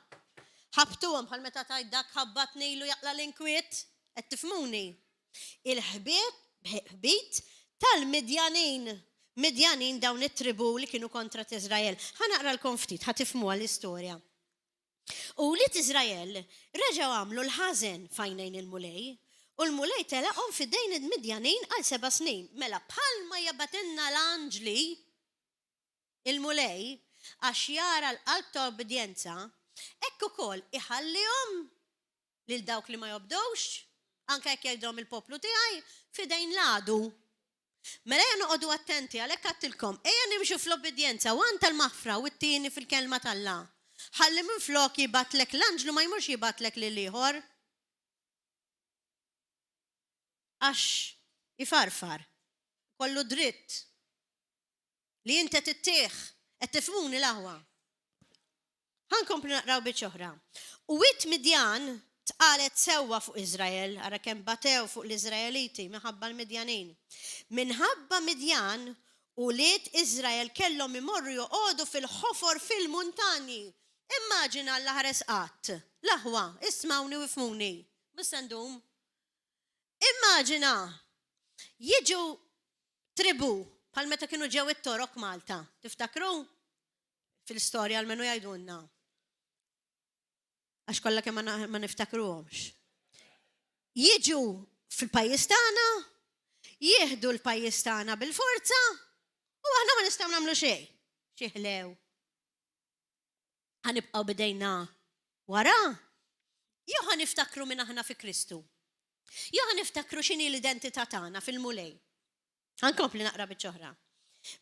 Ħabtuhom bħal meta tajt dak ħabbat nejlu jaqla l-inkwiet, qed tifhmuni. Il-ħbit tal-Midjanin. Midjanin dawn it-tribu li kienu kontra Iżrael. Ħanaqralkom ftit, ħatifhmu għall-istorja. U li Iżrael reġgħu għamlu l-ħażen fajnejn il-mulej, u l-mulej telaqhom fidejn il-Midjanin għal 7 snin. Mela bħalma jabatinna l-anġli il-mulej għax jara l-qalb ta' obbedjenza, hekk ukoll iħallihom lil dawk li ma jobdowx, anke jekk jgħidhom il-poplu tiegħi fidejn l-għadu. Mela ejja noqogħdu attenti għalhekk għattilkom, ejja nimxu fl-obbedjenza u għanta l-maħfra u t-tieni fil-kelma tal-la. Ħalli minn flok jibatlek l-anġlu ma jmurx jibatlek lil ieħor. Għax ifarfar, kollu dritt li inta tittieħ, qed tifhmuni l-aħwa. Ħankomplu naqraw biċ oħra. U Midjan tqalet sewwa fuq Iżrael, ara kemm batew fuq l-Iżraeliti minħabba l-Midjanin. Minħabba Midjan u liet Iżrael kellhom imorru joqogħdu fil-ħofor fil-muntanji. Immaġina l-ħares qatt. L-aħwa, ismawni u ifhmuni. Bissandum. Immaġina jiġu tribu bħal meta kienu ġew it-Torok Malta. Tiftakru? Fil-istorja l-menu jgħidulna. Għax kollha kemm ma niftakruhomx. Jiġu fil-pajjiż tagħna, jieħdu l-pajjiż tagħna bil-forza u aħna ma nistgħu nagħmlu xejn. Xi ħlew. Ħanibqgħu bidejna wara? Jew ħaniftakru minn aħna fi Kristu. Jew ħaniftakru x'inhi l-identità tagħna fil-mulej. Ħankompli naqra biċ oħra.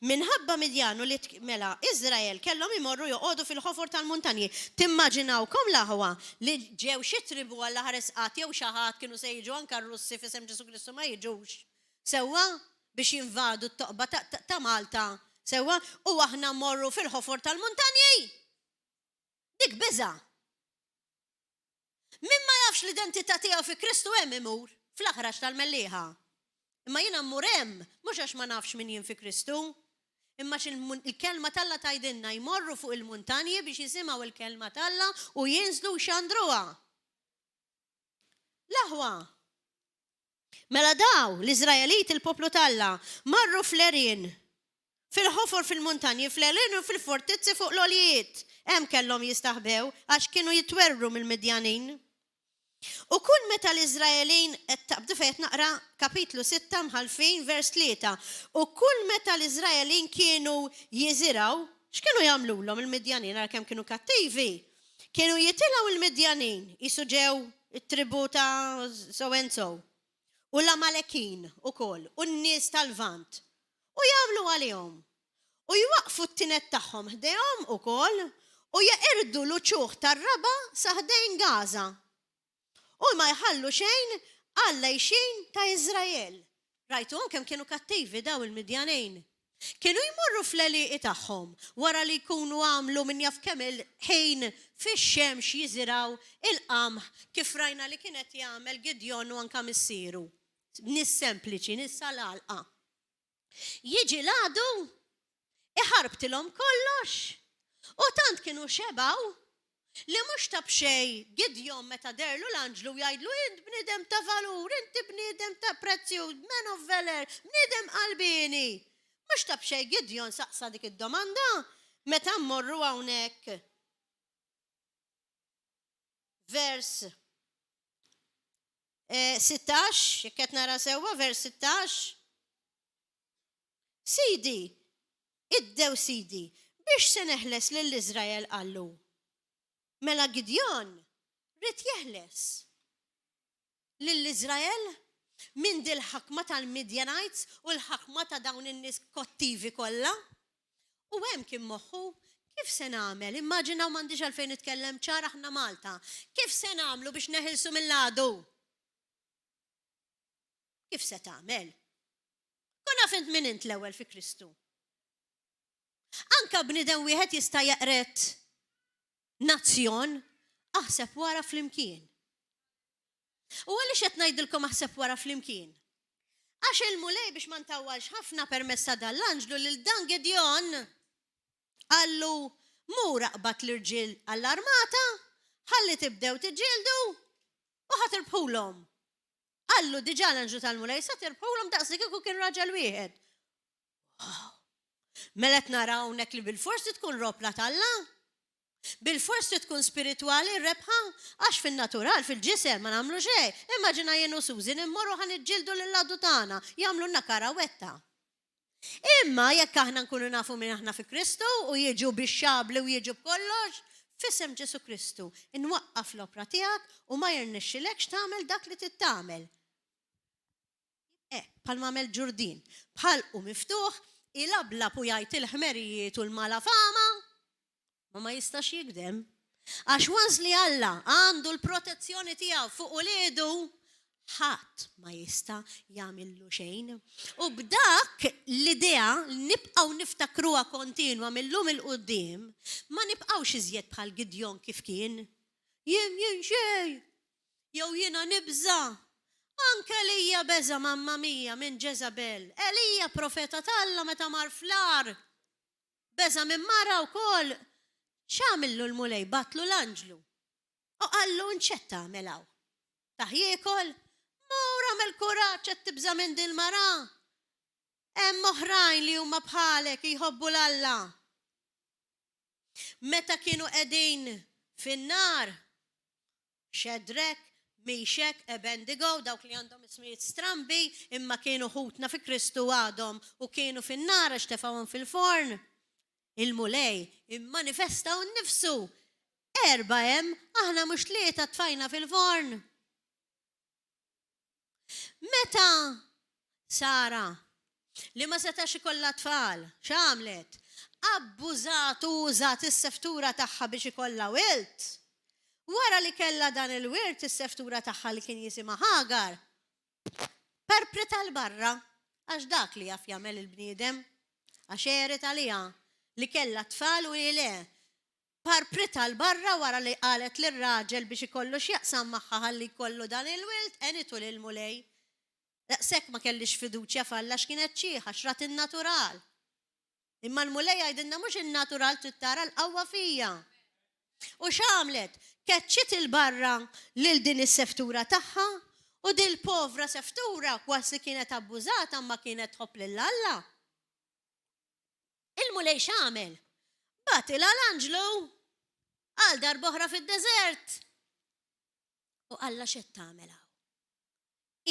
Minħabba Midjanu li mela Iżrael kellhom imorru joqogħdu fil-ħofor tal-muntanji. Timmaġinawkom l-aħwa li ġew xi tribu għall ħares qatt jew xi ħadd kienu se jiġu anke r-Russi f'isem Ġesu Kristu ma jiġux. Sewwa biex jinvadu t-toqba ta' Malta. Sewwa u aħna mmorru fil-ħofor tal-muntanji. Dik biża'. Min ma jafx l-identità tiegħu fi Kristu hemm imur fl-aħrax tal-mellieħa. Imma jiena mmur hemm, mhux għax ma nafx min jien fi Kristu, imma il-kelma talla tgħidilna jmorru fuq il-muntanji biex jisimgħu il-kelma talla u jinżlu x'għandruha. L-aħwa. Mela daw l-Iżraelit il-poplu talla marru fl-Erin, fil-ħofor fil-muntanji, fl-Erin u fil-fortizzi fuq l-olijiet. Hemm kellhom jistaħbew għax kienu jitwerru mill-Midjanin. U kull meta l-Iżraelin tabdu fejn naqra kapitlu 6 mħalfin vers 3. U kull meta l-Iżraelin kienu jiżiraw, x'kienu jagħmluhom il-Midjanin għal kemm kienu kattivi? Kienu jitilgħu il-Midjanin, jisu ġew it-tribu ta' so and so. U l-Amalekin ukoll, u n-nies tal-Vant. U jagħmlu għalihom. U jwaqfu t-tinet tagħhom ħdejhom ukoll u jaqirdu l-uċuħ tar-raba sa ħdejn Gaza. U ma jħallu xejn għalla xejn ta' Iżrael. Rajtuhom kemm kienu kattivi daw il-Midjanin. Kienu jmorru fl-eliqi tagħhom wara li jkunu għamlu minn jaf kemm il-ħin fix-xemx jiżiraw il-qamħ kif rajna li kienet jagħmel Gidjon u anke missieru. Nis sempliċi, nis sal-għalqa. Jiġi l-għadu iħarbtilhom kollox. U tant kienu xebaw li mhux ta' b'xej Gidjon meta derlu l-anġlu jgħidlu int bniedem ta' valur, inti bniedem ta' prezzjuż, man of valor, bniedem qalbini. Mhux ta' b'xej Gidjon saqsa dik id-domanda meta mmorru hawnhekk. Vers 16, jekk qed nara sewwa vers 16. Sidi, iddew Sidi, biex se neħles lill-Iżrael qallu. Mela Gidjon rid jeħles lill-Iżrael minn dil-ħakma tal-Midjanites u l-ħakma ta' dawn in-nies kottivi kollha. U hemm kien moħħu kif se nagħmel? Immaġinaw m'għandix għalfejn nitkellem ċar aħna Malta. Kif se nagħmlu biex neħilsu mill-għadu? Kif se tagħmel? Kun naf int min int l-ewwel fi Kristu. Anka bniedem wieħed jista' jaqret nazzjon aħseb wara flimkien. U għaliex qed ngħidilkom aħseb wara flimkien? Għax il-mulej biex ma ntawwalx ħafna permessa dal-anġlu lil dan Gideon għallu mura qbat l-irġiel għall-armata, ħalli tibdew tiġġieldu u ħatirbħulhom. Għallu diġà l-anġlu tal-mulej sa tirbħulhom daqs li kieku kien raġel wieħed. Mela qed naraw hawnhekk li bil-forsi tkun ropla talla? Bil-forsi tkun spiritwali rebħa? Għax fin-natural, fil-ġisem ma nagħmlu xejn. Immaġina jien u Susan immorru ħaniġġieldu lil-laddu tagħna, jagħmlu lna karawetta. Imma jekk aħna nkunu nafu minn aħna fi Kristu u jiġu bix-xabli u jiġu b'kollox, f'isem Ġesu Kristu, inwaqqaf l-opra tiegħek u ma jirnexxilekx tagħmel dak li tittamel. Bħal m'għamel Ġurdin, bħal u miftuħ, ilablab u jgħid il-ħmerijiet u l-mala fama, ma jistax jikdem. Għax once li Alla għandu l-protezzjoni tiegħu fuq uliedu, ħadd ma jista' jagħmillu xejn. U b'dak l-idea nibqgħu niftakruha kontinwa millum il-qudiem, ma nibqgħux iżjed bħal Gideon kif kien. Jien xejn, jew jiena nibża. Anke Elija beża mamma mija minn Ġeżabel. Elija profeta tal-Alla meta mar flar. Beża minn mara wkoll. X'għamillu l-mulej batlu l-anġlu. U qallu nċetta melaw. Taħjiekol, mura mel-kuraġġ qed tibża minn din mara. Hemm oħrajn li huma bħalek jħobbu l-Alla. Meta kienu qegħdin fin-nar, Xedrek, Mixek, Abednego, dawk li għandhom ismijiet strambi, imma kienu ħutna fi Kristu għadhom u kienu fin-nar għax tefawhom fil-forn. Il-mulej immanifestaw nnifsu. 4 hemm, aħna mhux 3 tfajna fil-forn. Meta Sara li ma setax ikollha tfal, x'għamlet? Abbużat u użat is-seftura tagħha biex ikollha wilt. Wara li kellha dan il-wirt is-seftura tagħha li kien jisimha Hagar. Perpreta l-barra għax dak li jaf jagħmel il-bniedem, għax eret għaliha li kellha tfal u li le. Perpreta l-barra wara li qalet lir-raġel biex ikollu x'jaqsam magħha ħalli jkollu dan il-wilt enitu lil-mulej. Daqshekk ma kellix fiduċja falla x'kienet ċieħa xrat in-natural. Imma l-mulej għajdilna mhux in-natural trid tara l-qawwa fija. U x'għamlet? Keċċiet il-barra lil din is-seftura tagħha u dil povra seftura kważi kienet abbużata ma kienet tħobb lil Alla. Il-mulej x'għamel? Batilha l-anġlu għal darb'oħra fid-deżert. U Alla x'qed tagħmel hawn?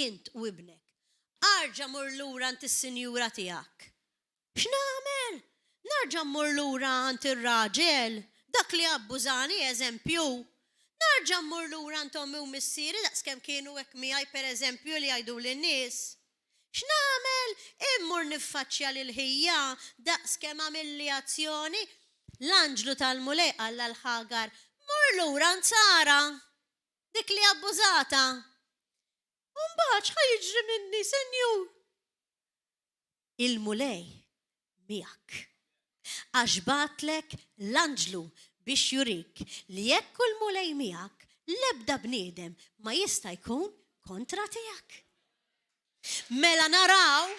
Int u ibnek, arġa' mur lura ant is-sinjura tiegħek. X'nagħmel? Narġa' mmur lura ant ir-raġel, dak li abbużani eżempju. Narġa' mmur lura ant ommi u missieri daqskemm kienu hekk miegħi pereżempju li jgħidu lin-nies. X'nagħmel? Immur niffaċċja lil ħija daqskemm għamilli azzjoni. L-anġlu tal-mulej qal l-Ħagar, mur lura ant Sara, dik li abbużata. U mbagħad x'ħajġri minni, Senjur? Il-mulej miegħek. Għax batlek l-anġlu biex jurik li jekk l-mulej miegħek l-ebda bniedem ma jista' jkun kontra tiegħek. Mela naraw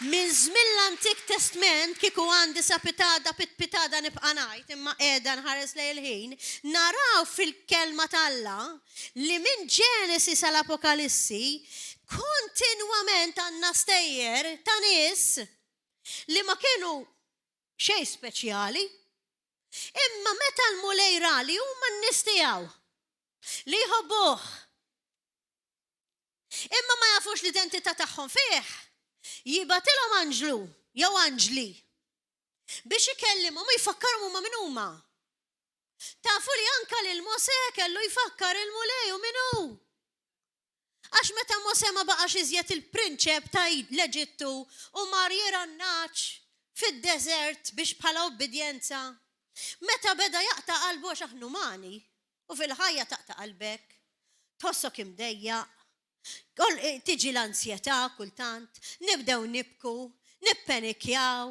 minn żmien l-Antik Testament kieku għandi sa pitada nibqa' ngħid imma qiegħda nħares lejn il-ħin, naraw fil-kelma tal-Alla li minn Ġenesi sal-Apokalissi kontinwament għandna stejjer ta' nies li ma kienu xejn speċjali, imma meta l-mulej rali huma n-nies tiegħu li jħobbuh. Imma ma jafux l-identità tagħhom fih. Jibatilhom anġlu jew anġli biex ikellimhom u jfakkarhom huma min huma. Tafu li anke lil Mosè kellu jfakkar il-mulej u min hu. Għax meta Mosè ma baqax iżjed il-prinċep ta' l-Eġittu u mar jirannaċ fid-deżert biex bħala obbedjenza. Meta beda jaqta' qalbu għax aħna umani u fil-ħajja taqta' qalbek, tħossok imdejjaq. Tiġi l-ansjetà kultant, nibdew nibku, nippenikjaw.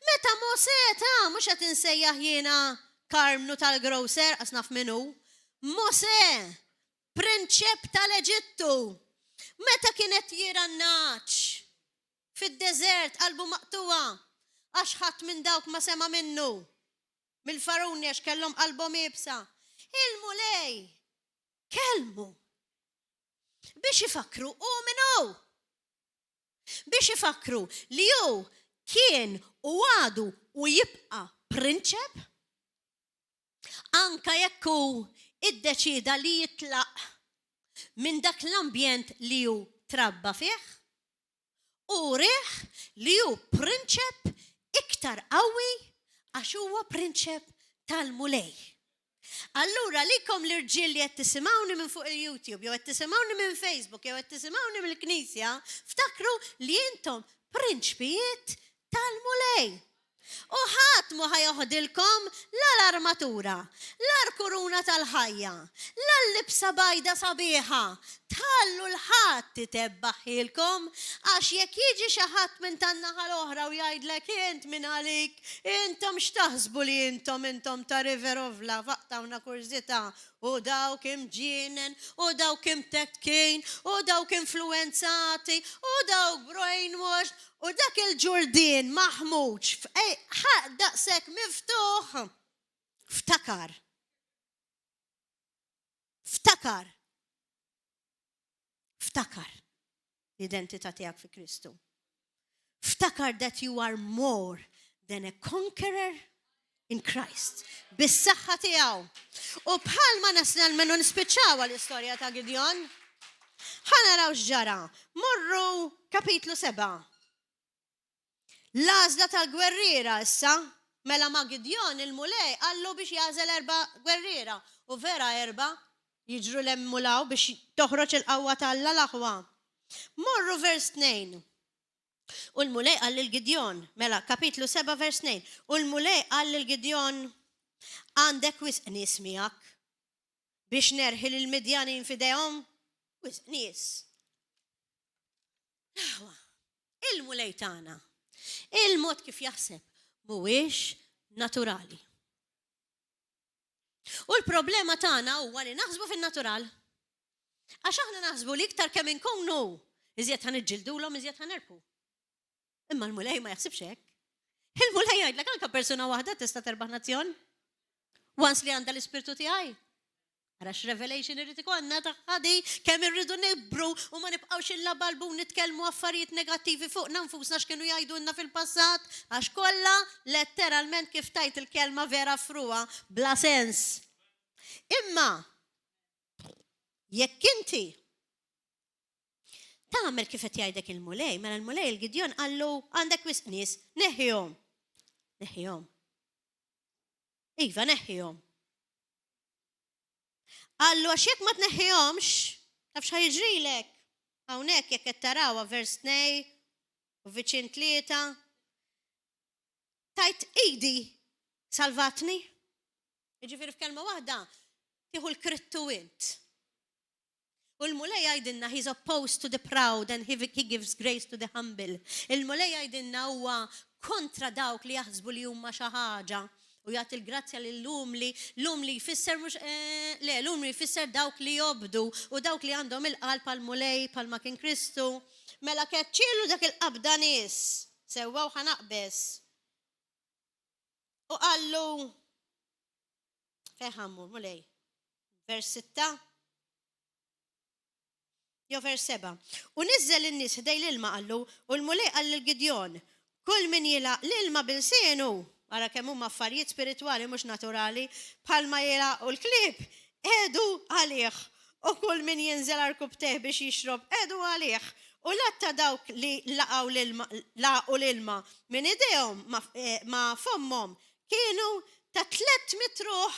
Meta Mosè mhux qed insejjaħ jiena Karmnu tal-grocer għas naf minnu. Mosè, prinċep tal-Eġittu. Meta kienet jirannaċ fid-deżert qalbu maqtuwa għax ħadd minn dawk ma sema minnu. Mill-faruni għax kellhom qalbhom ibsa. Il-mulej kelmu biex ifakru u minnu. Biex ifakru li hu kien u għadu u jibqa' prinċep anka jekk hu iddeċida li jitlaq minn dak l-ambjent li hu trabba fih u rih li hu prinċep iktar qawwi għax huwa prinċep tal-mulej. Allura likom l-irġiel li qed tisimgħuni minn fuq il-YouTube, jew qed tisimgħuni minn Facebook, jew qed tisimgħuni mill-Knisja, ftakru li intom prinċpijiet tal-mulej. U ħadd mu ħajoħdilkom l-armatura, l-kuruna tal-ħajja, l-libsa bajda sabiħa, tħallu l-ħadd titebbaħilkom għax jekk jiġi xi ħadd minn tan-naħa l-oħra u jgħidlek int minn għalik, intom x'taħsbu li intom ta' River of Love faqtawna kurzita u dawk imġienen u dawk imtekkin u dawk influenzati u dawk brainwashed u dak il-ġurdin maħmuġ daqshekk miftuħ. Ftakar l-identità tiegħek fi Kristu. Ftakar that you are more than a conqueror in Christ. Bis-saħħa tiegħu. U bħalma nasna l-menu nispiċċaw l-istorja ta' Gideon. Ħanaraw x'ġara. Morru kapitlu 7. L-għażla tal-gwerriera issa, mela ma' Gideon il-mulej għallu biex jażel 4 gwerriera u vera 4 jiġru l-emmulaw biex toħroġ il-qawwa tal-laħwa. Morru vers 2. U l-mulej għall il-Gideon, mela kapitlu 7 vers 2. U l-mulej għall il-Gideon għandek wisq nies miegħek biex nerħil il-Midjanin fidejhom? Wisq nies. Il-mulej tagħna. Il-mod kif jaħseb mhuwiex naturali. U l-problema tagħna huwa li naħsbu fin-natural. Għax aħna naħsbu li iktar kemm inkunu iżjed ħaniġġildulhom iżjed ħanerpu. Imma l-mulej ma jaħsibx hekk. Il-mulej jgħidlek anke persuna waħda tista' terbaħ nazzjon. Once li għandha l-ispirtu tiegħi. Għarax revelation irrid ikollna taħħadi kemm irridu nibru u ma nibqgħux illabalbu nitkellmu affarijiet negattivi fuq nfusna x'kienu jgħidulna fil-passat għax kollha letteralment kif tajt il-kelma vera fruha bla sens. Imma jekk inti tagħmel kif qed jgħidek il-mulej, mela l-mulej il-Gideon qallu għandek wisq nies neħħihom. Neħħihom. Iva neħħihom. Allu għax jekk ma tneħħihomx, tafx ħajġrilek. Hawnhekk jekk qed tarawha vers 2 u viċin 3. Tajt idi salvatni. Jiġifieri f'kelma waħda tieħu l-krittu int. U l-mulej jgħidilna he's opposed to the proud and he gives grace to the humble. Il-mulej jgħidilna huwa kontra dawk li jaħsbu li huma xi ħaġa. U jagħti l-grazzja lill-lumli, lumli jfisser lumli jfisser dawk li jobdu u dawk li għandhom il-qalb għall-mulej bħalma kien Kristu. Mela keċċielu dak il-qabda nies, sewwaw ħanaqbes. U qallu fejn ħammur mulej. Vers 6. Jo vers 7. U niżżel in-nies ħdej l-ilma qallu u l-mulej qal lil-Gideon, kull min jilaq l-ilma bil-sienu. Ara kemm huma affarijiet spiritwali mhux naturali, bħalma jilaqgħu l-klieb, edu għalih. U kull min jinżel arkub teħ biex jixrob, edu għalih. U latta dawk li laqgħu l-ilma minn idejhom ma' fommhom kienu ta' 300 ruħ.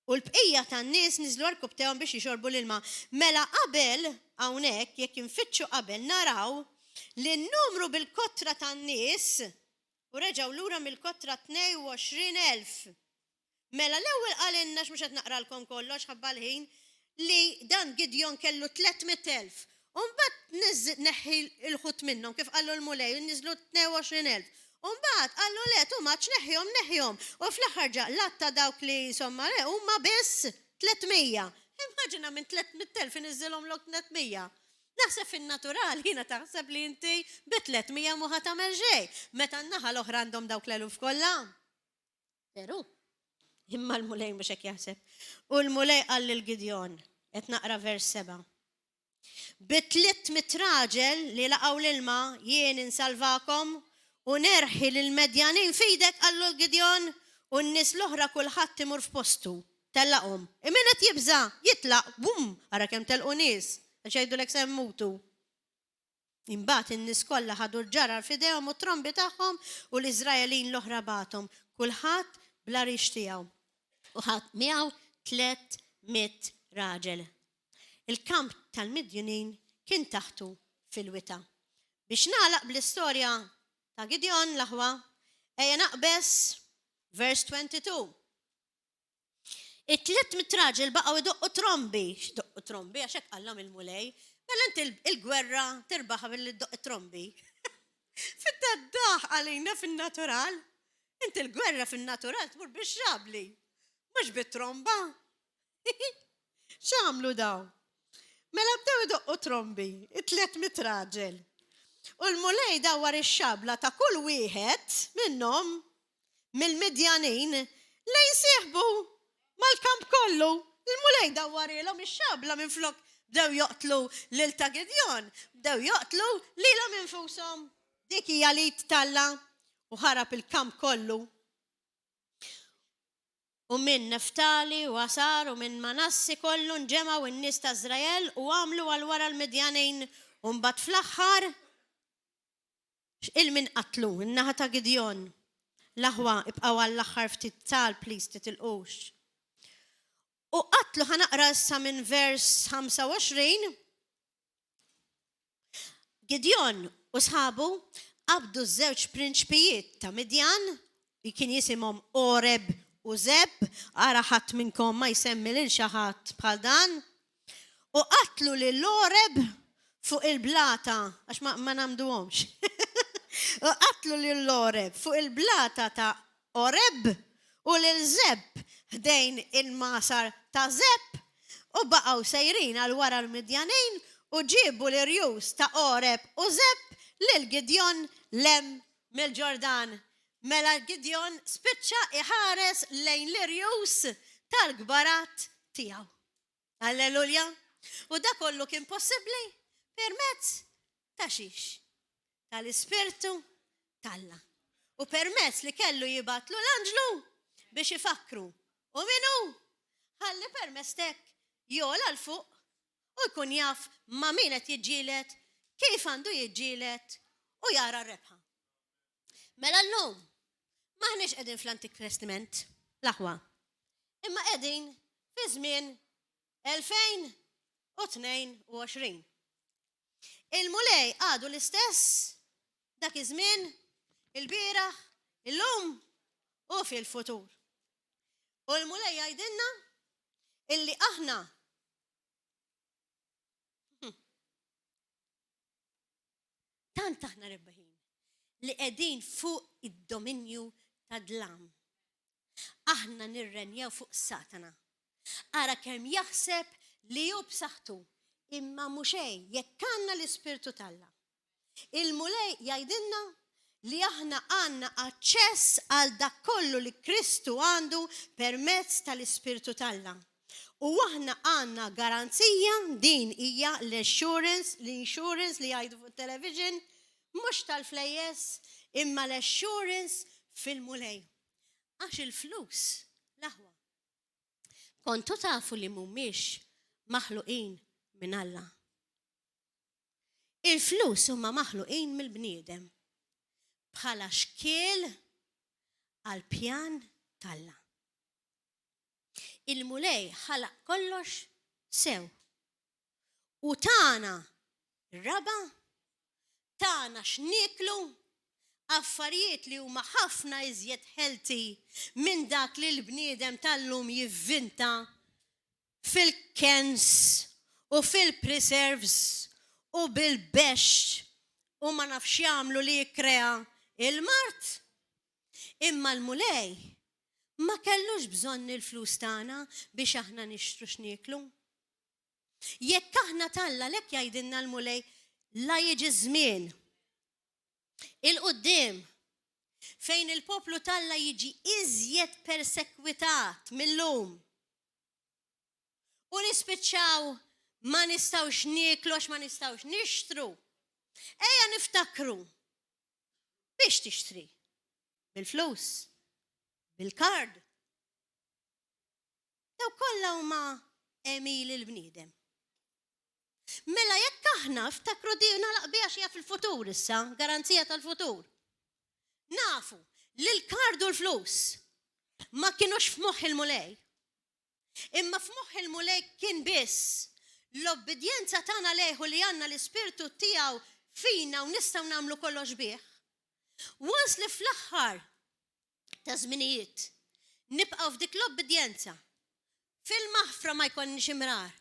U l-bqija tan-nies niżlu arkub tehom biex jixorbu l-ilma. Mela qabel hawnhekk jekk infittxu qabel naraw li n-numru bil-kotra tan-nies u reġgħu lura mill-kotra 22,000. Mela l-ewwel qalinna x'mhux qed naqralkom kollox ħabba l-ħin li dan Gideon kellu 300,000. U mbagħad neħħi l-ħut minnhom kif qallu l-mulej niżlu 22,000. U mbagħad qallu le tu maċ neħħihom. U fl-aħħar ġa latta dawk li insomma le huma biss 300. Immaġina minn 300,000 iniżilhom lok 300. Naħseb fin-natural, jiena taħseb li inti b-300 mu ħatamel xejn, meta n-naħa l-oħra għandhom dawk l-eluf kollha. Veru, imma l-mulej mhux hekk jaħseb. U l-mulej qal lil Gidjon, qed naqra vers 7. B-300 raġel li laqgħu l-ilma jien insalvakom u nerħi lill-Medjanin fidek qallu l-Gidjon u n-nies l-oħra kulħadd imur f'postu. Tellaqhom. Min qed jibża jitlaq, bum, ara kemm telqu nies, għax jgħidulek se mmutu. Imbagħad in-nies kollha ħadu l-ġarar f'idejhom u trombi tagħhom u l-Iżraelin l-oħra bagħthom, kulħadd bla rix tiegħu. U ħadd miegħu 300 raġel. Il-kamp tal-Midjanin kien taħtu fil-wita. Biex nagħlaq bl-istorja ta' Gidjon l-aħwa, ejja naqbes vers 22. It-300 raġel baqgħu idoqqu trombi. X'doqqu trombi għax hekk qallam il-mulej. Mela inti il-gwerra tirbaħ billi ddoqqi trombi. Fit-taddaħ għalina fin-natural. Inti l-gwerra fin-natural tmur bix-xabli. Mhux bit-tromba. X'għamlu daw? Mela bdew idoqqu trombi, it-300 raġel. U l-mulej dawwar ix-xabla ta' kull wieħed minnhom mill-Midjanin li jsieħbu mal-kamp kollu. Il-mulej dawwarilhom ix-xabla minflok bdew joqtlu lil ta' Gidjon, bdew joqtlu lilhom infushom. Dik hija li talla u ħarab il-kamp kollu. U minn Neftali u Asar u minn Manassi kollu nġemgħu in-nies ta' Iżrael u għamlu għal wara l-Midjanin u mbagħad fl-aħħar il-min qatlu, in-naħa ta' Gidjon. L-aħwa ibqgħu għall-aħħar ftit tal, please titilqux. U qatlu ħanaqra issa minn vers 25. Gidjon u sħabu qabdu ż-żewġ prinċpijiet ta' Midjan li kien jisimhom Oreb u Zeb, ara ħadd minnkom ma jsemmi lil xi ħadd bħal dan. U qatlu lil Oreb fuq il-blata għax ma namduhomx. U qatlu lil Oreb fuq il-blata ta' Oreb u lil Zeb ħdejn il-masar ta' Zeb u baqgħu sejrin għal wara l-Midjanin u ġibu l-irjus ta' Oreb u Zeb lil Gidjon lem mill-Ġordan. Mela Gidjon spiċċa iħares lejn l-irjus tal-gbarat tiegħu. Alleluja. U da kollu kien possibbli permezz ta' xiex? Tal-Ispirtu talla. U permezz li kellu jibatlu l-anġlu biex ifakru. U minu? Ħalli permezz tek jola l-fuq u jkun jaf ma' min qed jiġġielet, kif għandu jiġġielet u jara r-rebħa. Mela llum maħniex qegħdin fl-Antik Testament l-aħwa. Imma qegħdin fi żmien 2022. Il-mulej għadu l-istess dak iż-żmien, il-bieraħ, illum u fil-futur. U l-mulej jgħidilna illi aħna tant aħna rebbeħin li qegħdin fuq id-dominju ta' dlam. Aħna nirrenjaw fuq Satana. Ara kemm jaħseb li hu b'saħħtu imma mhux hejn jekk għandna l-Ispirtu talla. Il-mulej jgħidilna li aħna għandna aċċess għal dak kollu li Kristu għandu permezz tal-Ispirtu talla. U aħna għandna garanzija din hija l-insurance li jgħidu fuq television mhux tal-flejjes imma l-assurance fil-mulej. Għax il-flus l-aħwa. Kontu tafu li mhumiex maħluqin minn Alla. Il-flus huma maħluqin mill-bniedem bħala xkiel għal pjan talla. Il-mulej ħalaq kollox sew. U tana raba, tana x'niklu, affarijiet li huma ħafna iżjed healthy minn dak li l-bniedem tal-lum jivvinta fil-kens u fil-preserves u bil-bex u ma nafx jagħmlu li jikkrea il-mart. Imma l-mulej ma kellux bżonn il-flus tagħna biex aħna nixtru x'nieklu. Jekk aħna Talla lek jgħidilna l-mulej la jiġi żmien il-qudiem fejn il-poplu Talla jiġi iżjed persekwitat millum. U nispiċċaw ma nistawx nieklu għax ma nistawx nixtru. Ejja niftakru biex tixtri bil-flus, bil-kard. Daw kollha huma emil il-bniedem. Mela jekk aħna ftakru di nagħlaq biha xi fil-futur issa, garanzija tal-futur. Nafu li l-kard u l-flus ma kienux f'moħħ il-mulej. Imma f'moħħ il-mulej kien biss l-obbedjenza tagħna leħu li għandna l-ispirtu tiegħu fina u nistgħu nagħmlu kollox bih. Once li fl-aħħar ta' żminijiet nibqgħu f'dik l-obbedjenza fil-maħfra ma jkollniex imrar.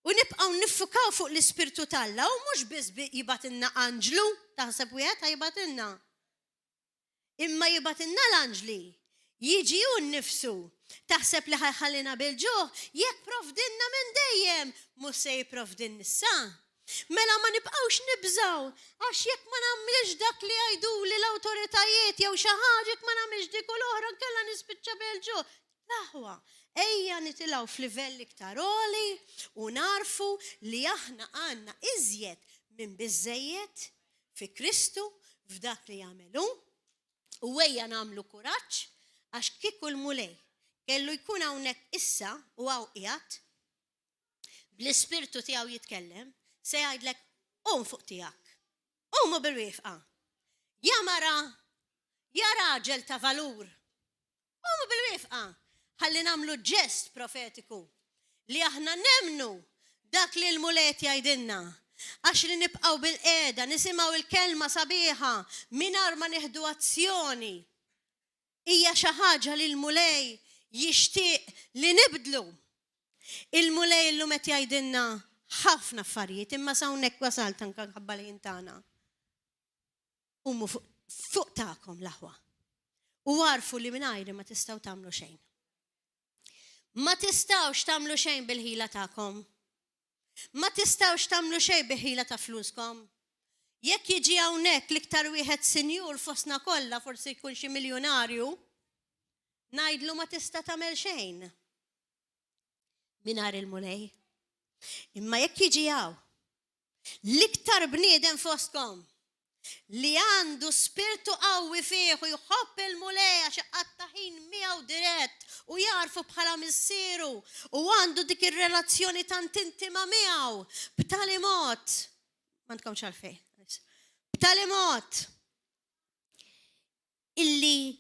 U nibqgħu niffukaw fuq l-ispirtu Talla u mhux biss jibatilna anġlu, taħseb wieħed ħajbatilna. Imma jibatilna l-anġli jiġi hu nnifsu. Taħseb li ħajħallina bil-ġuħ, jekk provdinna minn dejjem, mhux se jipprovdin issa. Mela ma nibqgħux nibżaw, għax jekk ma nagħmilx dak li jgħiduli l-awtoritajiet jew xi ħaġa jekk ma nagħmilx dik u l-oħra nkella nispiċċa bil-ġuħ. Laħwa, ejja nitilgħu f'livell iktar għoli u narfu li aħna għandna iżjed minn biżżejjed fi Kristu f'dak li jagħmelu u ejja nagħmlu kuraġġ għax kieku l-mulej kellu jkun hawnhekk issa u hawn qiegħed bl-ispirtu tiegħu jitkellem se jgħidlek qum fuq tiegħek. Qumu bil-wifqa. Ja mara, ja raġel ta' valur. Qumu bil-wifqa. Ħalli nagħmlu ġest profetiku li aħna nemnu dak li l-mulet jgħidilna. Għax li nibqgħu bil-qiegħda nisimgħu il-kelma sabiħa mingħajr ma nieħdu azzjoni. Hija xi ħaġa li l-mulej jixtieq li nibdlu. Il-mulej illum qed jgħidilna ħafna affarijiet imma sa hawnhekk wasalt anke ħabbalin tagħna. Qumu fuq tagħkom l-aħwa. U għarfu li mingħajri ma tistgħu tagħmlu xejn. Ma tistgħux tagħmlu xejn bil-ħila tagħkom. Ma tistgħux tagħmlu xejn bil-ħila ta' fluskom. Jekk jiġi hawnhekk l-iktar wieħed sinjur fostna kollha forsi jkun xi miljonarju, ngħidlu ma tista' tagħmel xejn mingħajr il-mulej. Imma jekk jiġi hawn l-iktar bniedem fostkom li għandu spirtu qawwi fih u jħobb il-mulej għax qatta ħin miegħu dirett u jarfu bħala missieru u għandu dik ir-relazzjoni tant intima miegħu b'tali mod m'għandkomx għalfejn. B'tali mod illi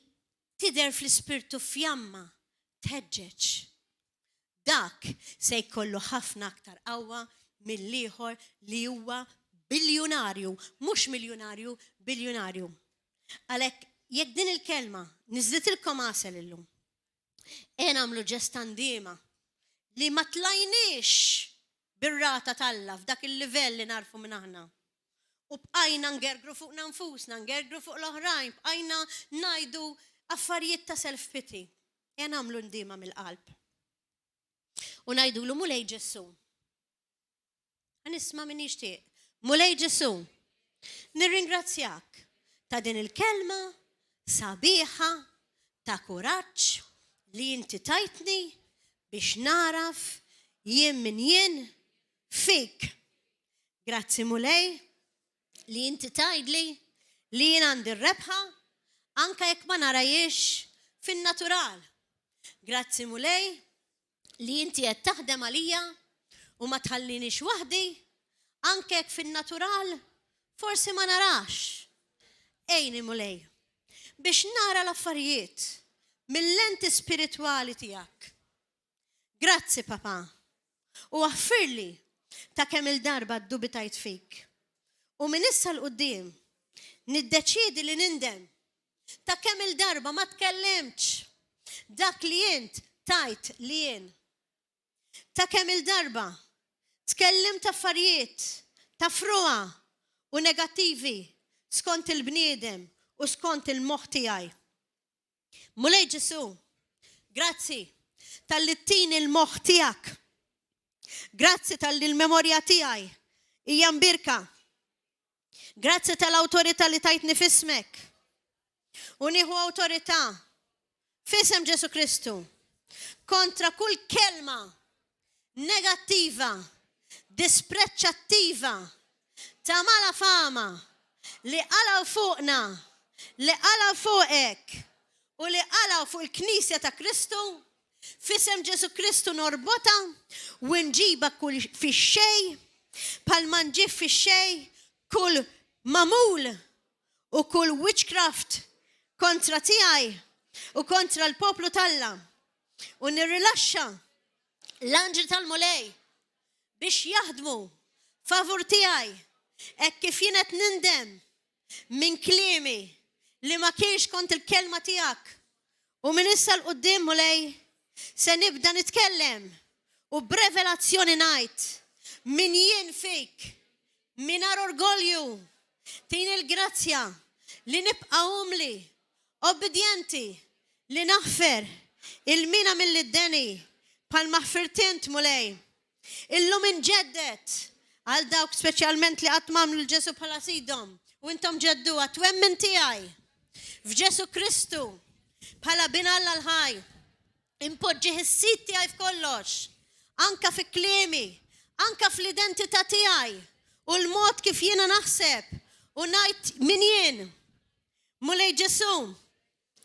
tidher fl-ispirtu fjamma tħeġġeġ. Dak se jkollu ħafna aktar qawwa mill-ieħor li huwa biljonarju, mhux miljonarju, biljonarju. Għalhekk jekk din il-kelma niżlitilkom għasel illum. Nagħmlu ġestandima li ma tlajniex bir-rata Talla f'dak il-livell li narfu minn aħna. U bqajna ngergru fuq nfusna, ngergru fuq l-oħrajn, bqajna ngħidu affarijiet ta' self-pity. Nagħmlu ndima mill-qalb. U ngħidulu mulej Ġesu. Nisma' min jixtieq. Mulej Ġesu, nirringrazzjak ta' din il-kelma sabiħa ta' kuraġġ li inti tajtni biex naraf jien min jien fik. Grazzi mulej li inti tajdli li jien għandi r-rebħa anke jekk ma narajiex fin-natural. Grazzi mulej li inti qed taħdem għalija u ma tħallinix waħdi anke jekk fin-natural forsi ma narax. Ejni mulej biex nara l-affarijiet mill-lenti spiritwali tiegħek. Grazzi papa. U għaffirli ta' kemm il-darba ddubitajt fik. U minn issa l-qudiem niddeċiedi li nindem ta' kemm il-darba ma tkellimx dak li int tajt li jien. Ta' kemm il-darba tkellimt affarijiet ta' fruqa u negattivi skont il-bniedem u skont il-moħħ tiegħi. Mulej Ġesu, grazzi tal-li tini l-moħħ tiegħek Grazzi tal-li l-memorja tiegħi hija mbirka. Grazzi tal-awtorità li tajtni fismek. U nieħu awtorità f'isem Ġesu Kristu kontra kull kelma negattiva, dispreċċattiva, ta' mala fama li qalaw fuqna, li qalaw fuqek u li qalaw fuq il-Knisja ta' Kristu, f'isem Ġesu Kristu norbota u nġiba kull fix-xej, bħal ma nġib fix-xej kull mamul u kull witchcraft kontra tiegħi u kontra l-poplu talla u nirrilaxxa l-anġel tal-mulej biex jaħdmu favur tiegħi hekk kif jien qed nindem minn kliemi li ma kienx kont il-kelma tiegħek u minn issa l-qudiem mulej se nibda nitkellem u b'revelazzjoni ngħid min jien fik mingħajr orgolju tin il-grazzja li nibqa' umli obbedjenti li naħfer il-mina mill-iddeni bħal maħfirtint mulej. Illum inġeddet għal dawk speċjalment li qatt m'għamlu l-Ġesu bħala sidhom u intom ġedduha twemmen tiegħi f'Ġesu Kristu bħala binalla l-ħaj. Impoġġi is-sit tiegħi f'kollox, anka fi kliemi, anka fl-identità tiegħi u l-mod kif jiena naħseb u ngħid min jien. Mulej Ġesu,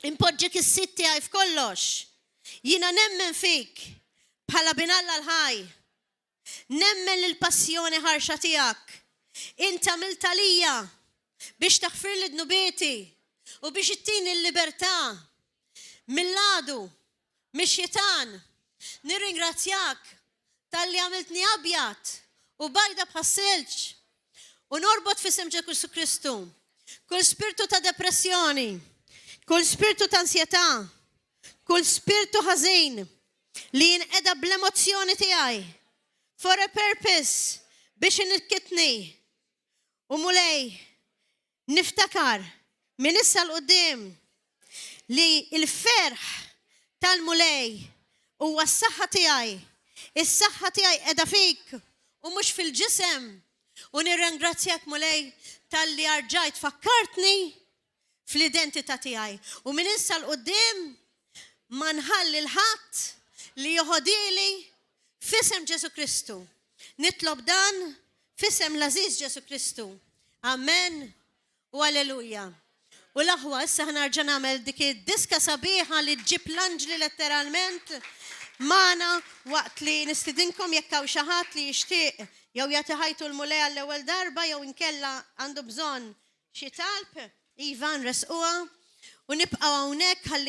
impoġġik is-sit tiegħi f'kollox. Jiena nemmen fik bħala binalla l-ħaj. Nemmen l-passjoni ħarxa tiegħek. Inta għamilta lija biex taħfir li dnubieti u biex ittini l-libertà mill-għadu, mix-xjetan. Nirringrazzjak tal-li għamiltni abjad u bajda bħas-silġ u norbot f'isem Ġesu Kristu kull spiritu ta' depressjoni, kull spiritu ta' ansjetà, kull spiritu ħażin li jinqeda bl-emozzjoni tiegħi for a purpose biex inikkitni u mulej niftakar minn issa l-qudiem li il-ferħ tal-mulej huwa s-saħħa tiegħi. Is-saħħa tiegħi qiegħda fik u mhux fil-ġisem. U nirringrazzjak mulej tal-li arġajt fakkartni fl-identità tiegħi. U minn issa l-qudiem ma nħalli l-ħadd li joħodili f'isem Ġesu Kristu. Nitlob dan f'isem l-Aziz Ġesu Kristu. Amen u alleluja. U l-aħwa issa ħnarġa' nagħmel dik id-diska sabiħa li ġib l-anġli letteralment magħna waqt li nistidinkom jekk hawn xi ħadd li jixtieq jew jagħti ħajtu l-mulej għall-ewwel darba jew inkella għandu bżonn xi talb, iva nresquha u nibqgħu hawnhekk ħalli